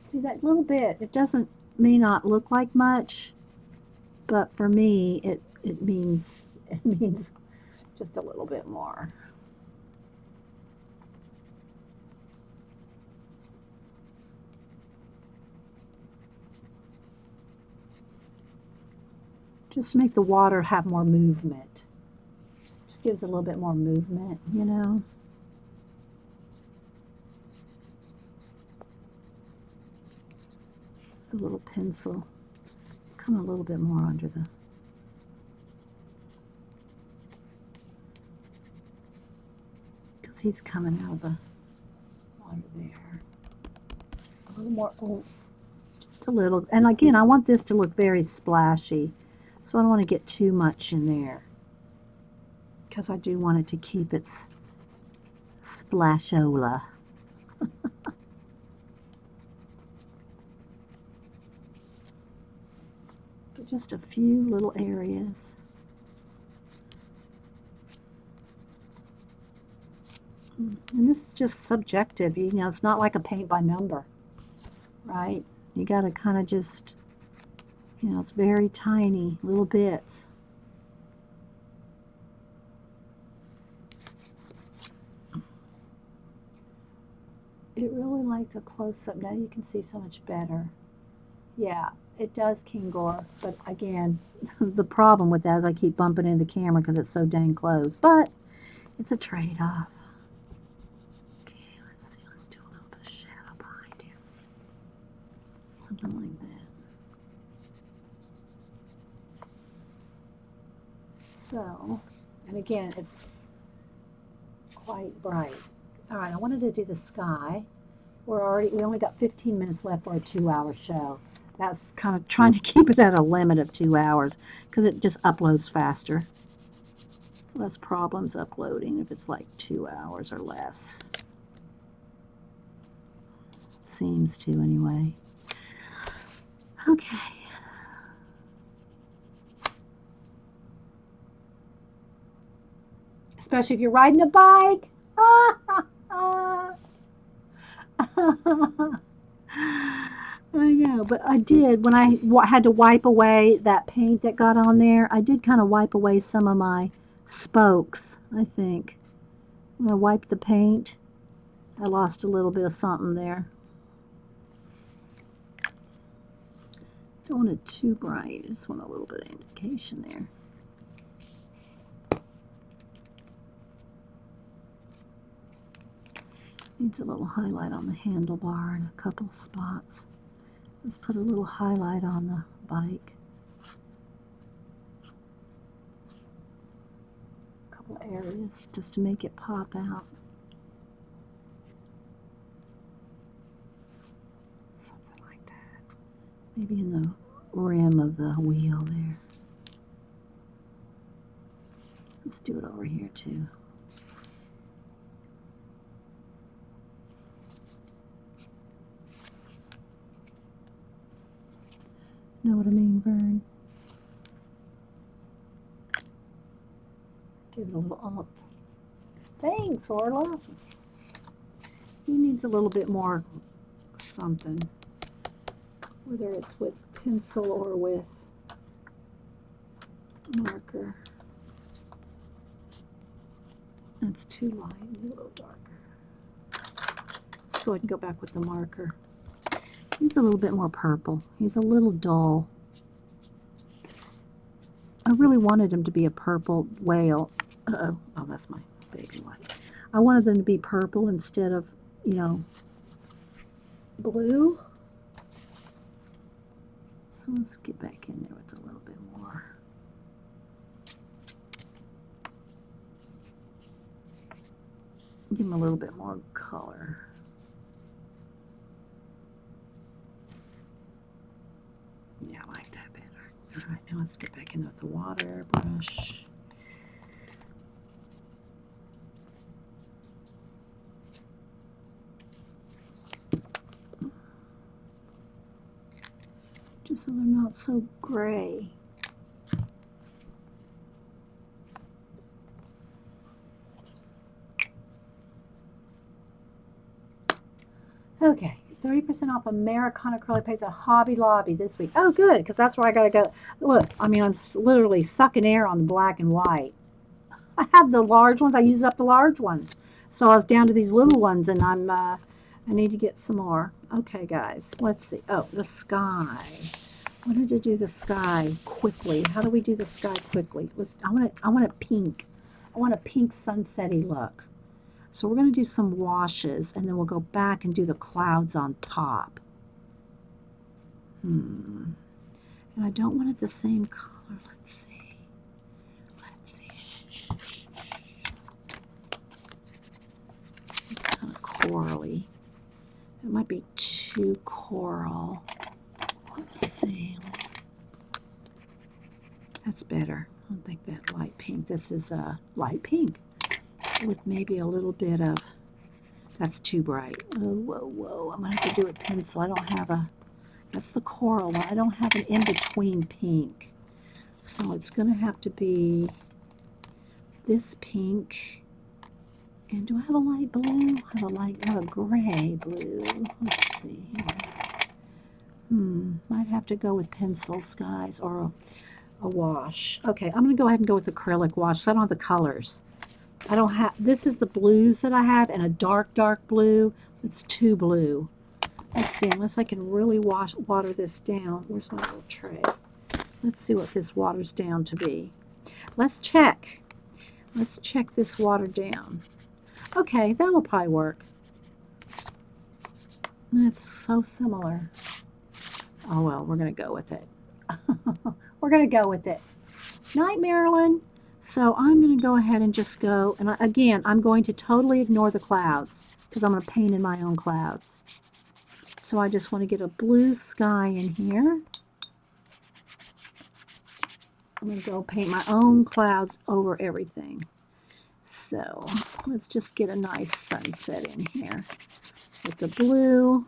See that little bit, it may not look like much, but for me it means just a little bit more. Just to make the water have more movement. Just gives it a little bit more movement, you know. The little pencil, come a little bit more under the he's coming out of the water there. A little more, oh, just a little. And again, I want this to look very splashy, so I don't want to get too much in there, because I do want it to keep its splashola. But just a few little areas. And this is just subjective, you know, it's not like a paint by number, right? You got to kind of just, you know, it's very tiny little bits. It really like the close-up. Now you can see so much better. Yeah, it does, Kingor, but again, the problem with that is I keep bumping into the camera because it's so dang close, but it's a trade-off. Let's do a little bit of shadow behind here. Something like that. So, and again, it's quite bright. All right, I wanted to do the sky. We only got 15 minutes left for a 2-hour show. That's kind of trying to keep it at a limit of 2 hours because it just uploads faster. Less problems uploading if it's like 2 hours or less. Seems to anyway. Okay. Especially if you're riding a bike. I know, but I did, when I had to wipe away that paint that got on there, I did kind of wipe away some of my spokes, I think. When I wiped the paint, I lost a little bit of something there. Don't want it too bright, I just want a little bit of indication there. Needs a little highlight on the handlebar and a couple spots. Let's put a little highlight on the bike. A couple areas just to make it pop out. Something like that. Maybe in the rim of the wheel there. Let's do it over here too. Know what I mean, Vern? Give it a little up. Thanks, Orla. He needs a little bit more something, whether it's with pencil or with marker. That's too light, a little darker. Let's go ahead and go back with the marker. He's a little bit more purple. He's a little dull. I really wanted him to be a purple whale. Uh-oh. Oh, that's my baby light. I wanted them to be purple instead of, you know, blue. So let's get back in there with a little bit more. Give him a little bit more color. Yeah, I like that better. All right, now let's get back in with the water brush. Just so they're not so gray. Okay. 30% off Americana acrylic paints at Hobby Lobby this week. Oh, good, because that's where I got to go. Look, I mean, I'm literally sucking air on the black and white. I have the large ones. I used up the large ones. So I was down to these little ones, and I need to get some more. Okay, guys, let's see. Oh, the sky. I wanted to do the sky quickly. How do we do the sky quickly? I want a pink. I want a pink sunsetty look. So we're going to do some washes, and then we'll go back and do the clouds on top. And I don't want it the same color. Let's see. Let's see. corally. It might be too coral. Let's see. That's better. I don't think that's light pink. This is light pink with maybe a little bit of, that's too bright. Oh, whoa, whoa. I'm going to have to do a pencil. I don't have a, that's the coral one. I don't have an in-between pink. So it's going to have to be this pink. And do I have a light blue? I have a gray blue. Let's see here. Might have to go with pencils, guys, or a wash. Okay, I'm going to go ahead and go with acrylic wash because I don't have the colors. I don't have, this is the blues that I have, and a dark, dark blue. It's too blue. Let's see, unless I can really water this down. Where's my little tray? Let's see what this waters down to be. Let's check. Let's check this water down. Okay, that will probably work. It's so similar. Oh, well, we're going to go with it. We're going to go with it. Night, Marilyn. So I'm going to go ahead and just go, and again, I'm going to totally ignore the clouds because I'm going to paint in my own clouds. So I just want to get a blue sky in here. I'm going to go paint my own clouds over everything. So let's just get a nice sunset in here with the blue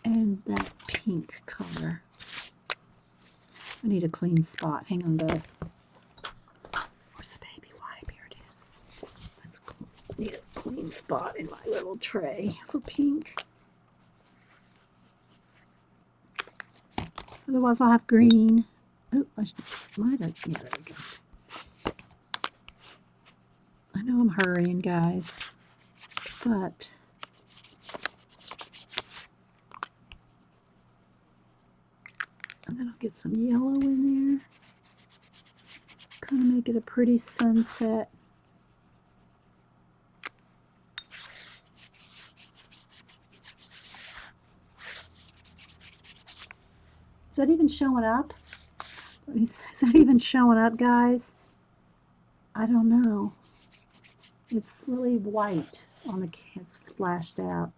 and that pink color. I need a clean spot. Hang on, guys. Where's the baby wipe? Here it is. Let's need a clean spot in my little tray for pink. Otherwise, I'll have green. Oh, might have. Yeah, there we go. I know I'm hurrying, guys, but and then I'll get some yellow in there. Kind of make it a pretty sunset. Is that even showing up? Is that even showing up, guys? I don't know. It's really white on the, it's flashed out.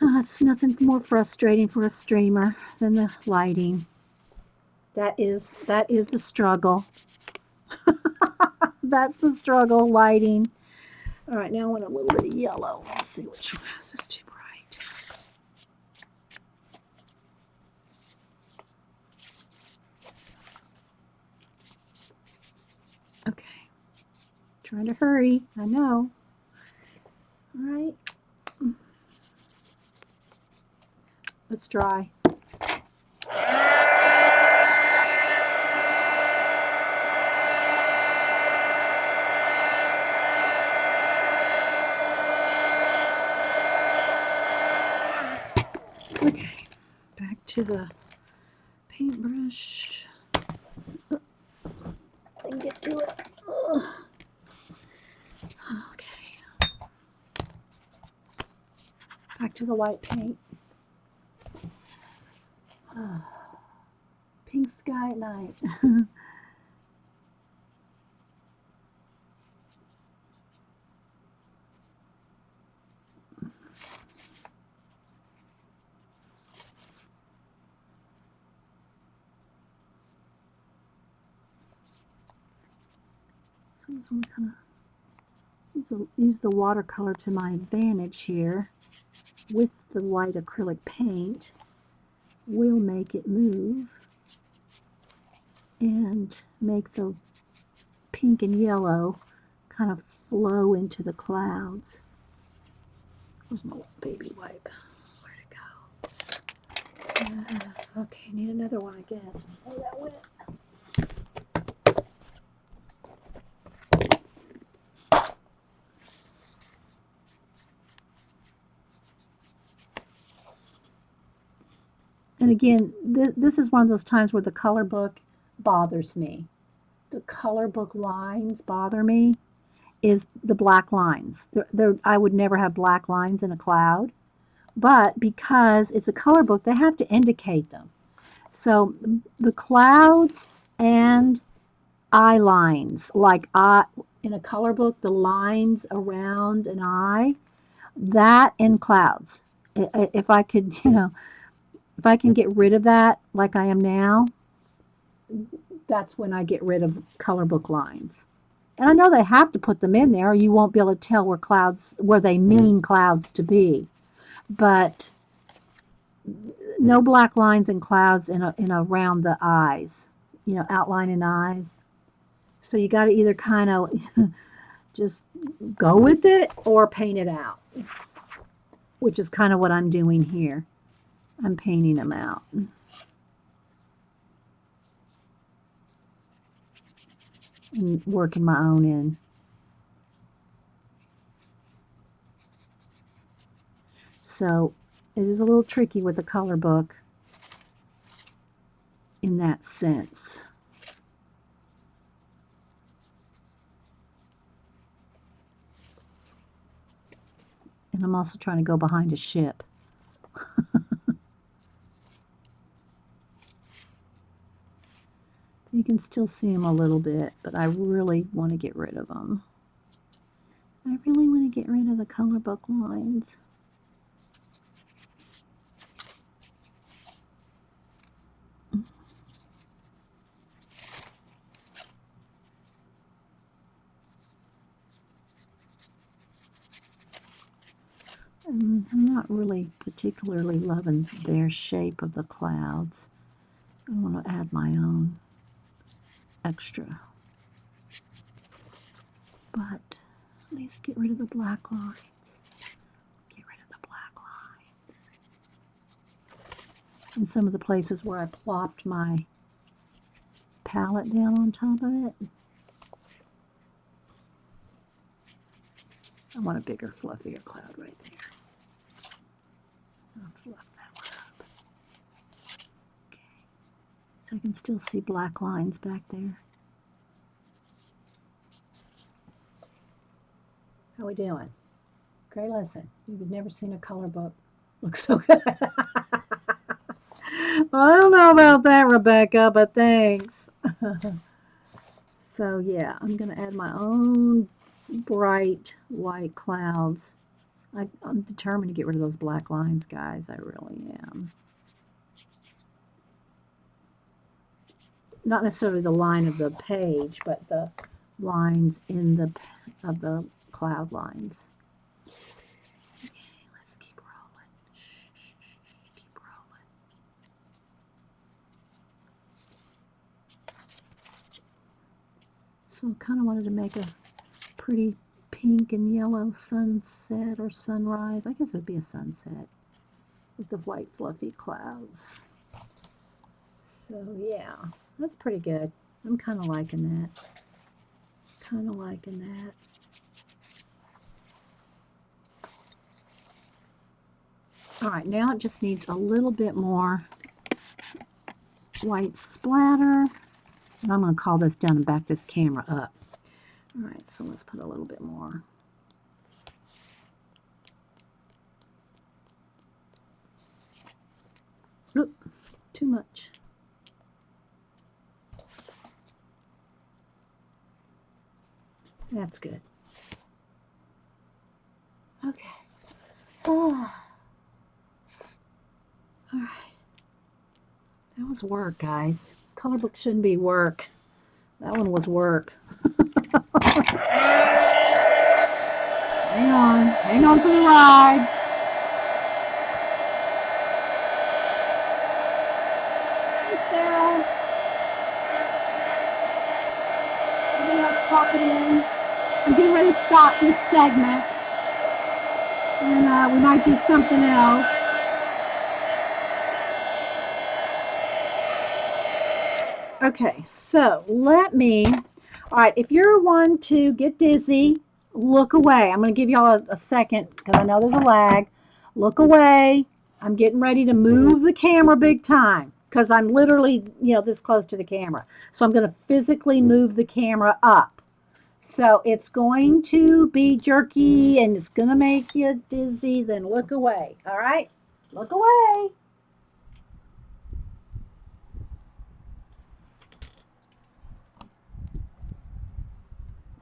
It's nothing more frustrating for a streamer than the lighting. That is the struggle. That's the struggle, lighting. All right, now I want a little bit of yellow. Let's see which one. This is too bright. Okay. Trying to hurry. I know. All right. Let's dry. Okay, back to the paintbrush. I can get to it. Ugh. Okay. Back to the white paint. Pink sky at night. So I just want to kind of use the watercolor to my advantage here with the white acrylic paint. We'll make it move and make the pink and yellow kind of flow into the clouds. Where's my baby wipe? Where'd it go? Okay, need another one, I guess. Oh, that went. And again, this is one of those times where the color book bothers me. The color book lines bother me, is the black lines. I would never have black lines in a cloud, but because it's a color book, they have to indicate them. So the clouds and eye lines, like in a color book, the lines around an eye, that and clouds. If I could, if I can get rid of that like I am now, that's when I get rid of color book lines. And I know they have to put them in there or you won't be able to tell where they mean clouds to be. But no black lines and clouds in around the eyes, outlining eyes. So you got to either kind of just go with it or paint it out, which is kind of what I'm doing here. I'm painting them out. And working my own in. So it is a little tricky with a color book in that sense. And I'm also trying to go behind a ship. You can still see them a little bit, but I really want to get rid of them. I really want to get rid of the color book lines. I'm not really particularly loving their shape of the clouds. I want to add my own extra. But at least get rid of the black lines. Get rid of the black lines. And some of the places where I plopped my palette down on top of it. I want a bigger, fluffier cloud right there. I'll fluff that one up. Okay. So I can still see black lines back there. How we doing? Okay, listen. You've never seen a color book look so good. Well, I don't know about that, Rebecca, but thanks. So yeah, I'm going to add my own bright white clouds. I'm determined to get rid of those black lines, guys. I really am. Not necessarily the line of the page, but the lines of the cloud lines. Okay, let's keep rolling. Keep rolling. So I kind of wanted to make a pretty pink and yellow sunset or sunrise. I guess it would be a sunset with the white fluffy clouds. So yeah, that's pretty good. I'm kind of liking that. Kind of liking that. All right, now it just needs a little bit more white splatter. And I'm going to call this down and back this camera up. All right, so let's put a little bit more. Oop, too much. That's good. Okay. All right. That was work, guys. Color book shouldn't be work. That one was work. Hang on for the ride. Hey, Sarah. Everybody else popping in. I'm getting ready to stop this segment. And we might do something else. Okay, so all right, if you're one to get dizzy, look away. I'm going to give y'all a second because I know there's a lag. Look away. I'm getting ready to move the camera big time because I'm literally, this close to the camera. So I'm going to physically move the camera up. So it's going to be jerky and it's going to make you dizzy. Then look away. All right? Look away.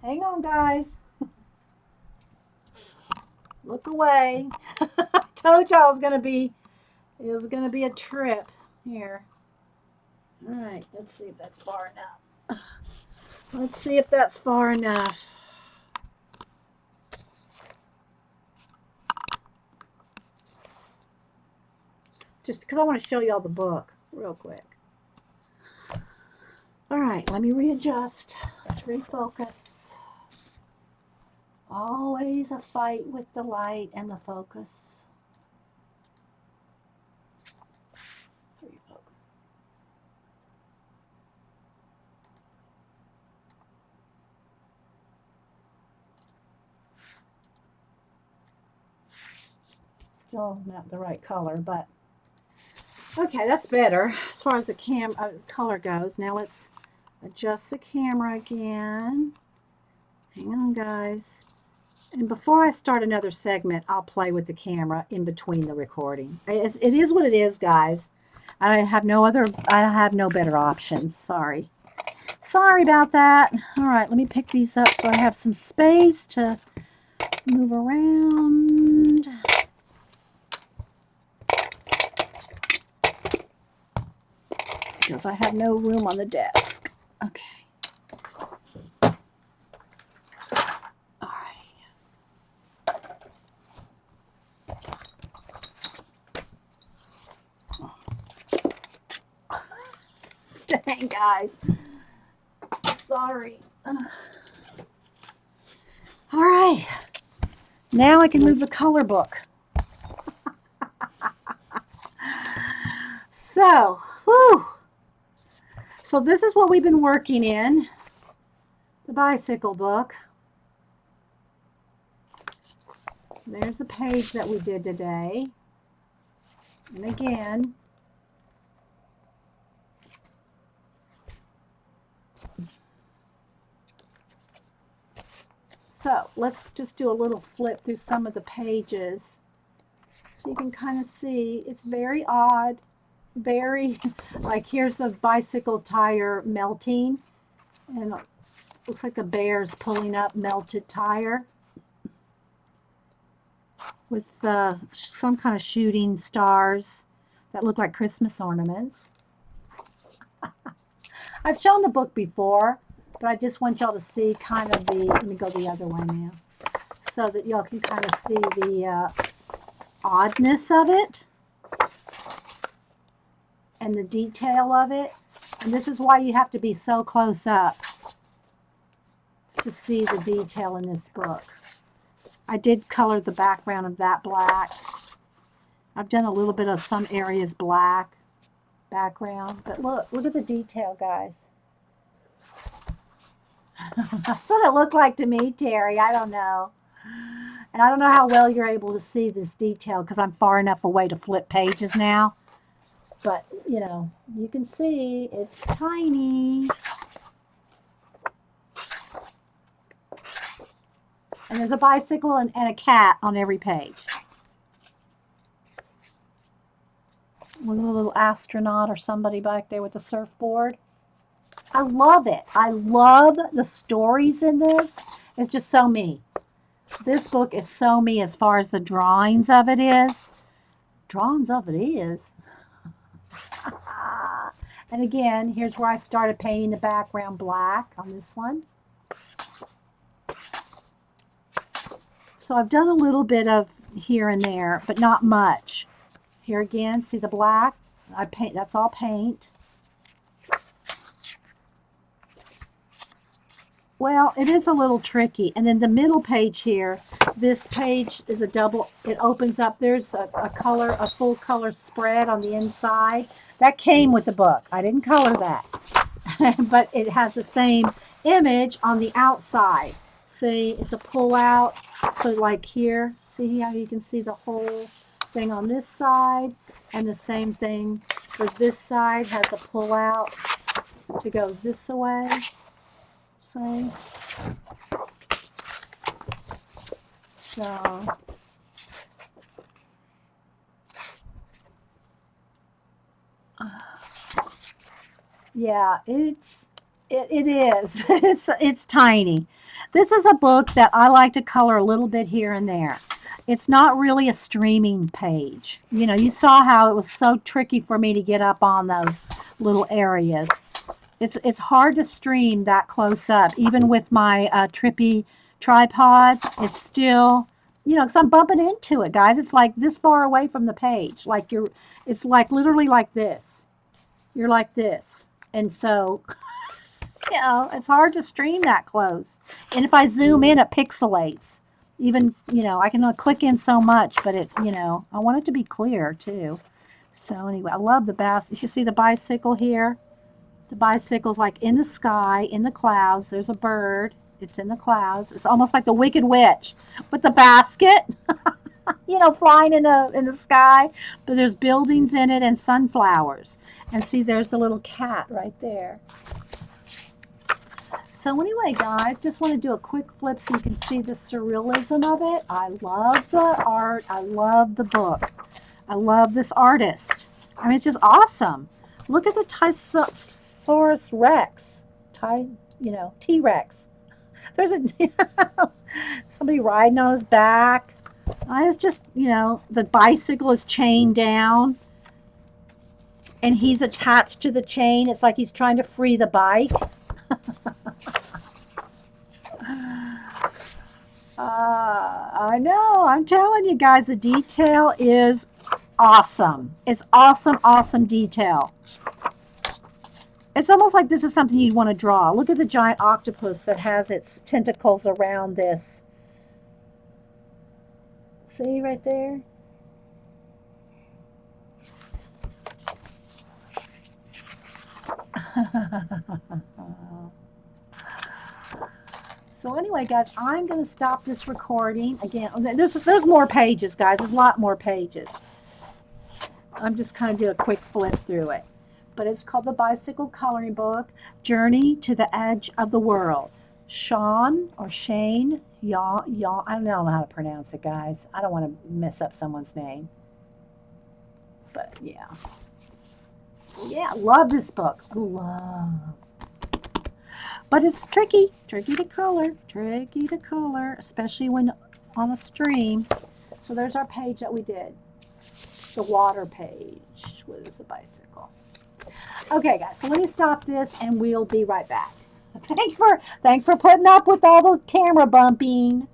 Hang on, guys. Look away. I told y'all it was gonna be a trip here. All right, let's see if that's far enough. Let's see if that's far enough. Just because I want to show y'all the book real quick. All right, let me readjust. Let's refocus. Always a fight with the light and the focus. Let's refocus. Still not the right color, but okay, that's better as far as the color goes. Now let's adjust the camera again. Hang on, guys. And before I start another segment, I'll play with the camera in between the recording. It is what it is, guys. I have no better options. Sorry. Sorry about that. All right, let me pick these up so I have some space to move around. Because I have no room on the desk. Okay. All right. Dang, guys. Sorry. All right. Now I can move the color book. So, whew. So this is what we've been working in, the bicycle book. There's the page that we did today. And again, so let's just do a little flip through some of the pages so you can kind of see. It's very odd, very, like here's the bicycle tire melting, and it looks like the bear's pulling up melted tire with some kind of shooting stars that look like Christmas ornaments. I've shown the book before, but I just want y'all to see kind of let me go the other way now, so that y'all can kind of see the oddness of it and the detail of it. And this is why you have to be so close up to see the detail in this book. I did color the background of that black. I've done a little bit of some areas black background, but look at the detail, guys. That's what it looked like to me, Terry. I don't know. And I don't know how well you're able to see this detail because I'm far enough away to flip pages now. But, you know, you can see it's tiny. And there's a bicycle and a cat on every page. With a little astronaut or somebody back there with a surfboard. I love it. I love the stories in this. It's just so me. This book is so me as far as the drawings of it is. Drawings of it is. And again, here's where I started painting the background black on this one. So I've done a little bit of here and there, but not much. Here again, see the black? I paint, that's all paint. Well, it is a little tricky. And then the middle page here, this page is a double, it opens up. There's a full color spread on the inside. That came with the book. I didn't color that. But it has the same image on the outside. See, it's a pull out. So like here, see how you can see the whole thing on this side, and the same thing for this side has a pull out to go this way. See? So yeah, it is. It's tiny. This is a book that I like to color a little bit here and there. It's not really a streaming page. You know, you saw how it was so tricky for me to get up on those little areas. It's hard to stream that close up, even with my trippy tripod. It's still, you know, because I'm bumping into it, guys. It's like this far away from the page. Like it's like literally like this. You're like this, and so you know, it's hard to stream that close. And if I zoom in, it pixelates. Even, you know, I can only click in so much, but it, you know, I want it to be clear too. So anyway, I love the you see the bicycle here? The bicycle's like in the sky, in the clouds. There's a bird. It's in the clouds. It's almost like the Wicked Witch with the basket, you know, flying in the sky. But there's buildings in it and sunflowers. And see, there's the little cat right there. So anyway, guys, just want to do a quick flip so you can see the surrealism of it. I love the art. I love the book. I love this artist. I mean, it's just awesome. Look at the Tyrannosaurus Rex. You know, T-Rex. There's a somebody riding on his back. It's just, you know, the bicycle is chained down. And he's attached to the chain. It's like he's trying to free the bike. I know. I'm telling you guys, the detail is awesome. It's awesome, awesome detail. It's almost like this is something you'd want to draw. Look at the giant octopus that has its tentacles around this. See right there? So anyway, guys, I'm going to stop this recording. Again, there's more pages, guys. There's a lot more pages. I'm just kind of do a quick flip through it. But it's called The Bicycle Coloring Book, Journey to the Edge of the World. Shan or Shane, y'all, I don't know how to pronounce it, guys. I don't want to mess up someone's name. But yeah. Yeah, love this book. Love. But it's tricky to color, especially when on a stream. So there's our page that we did. The water page was the bicycle. Okay, guys, so let me stop this and we'll be right back. Thanks for putting up with all the camera bumping.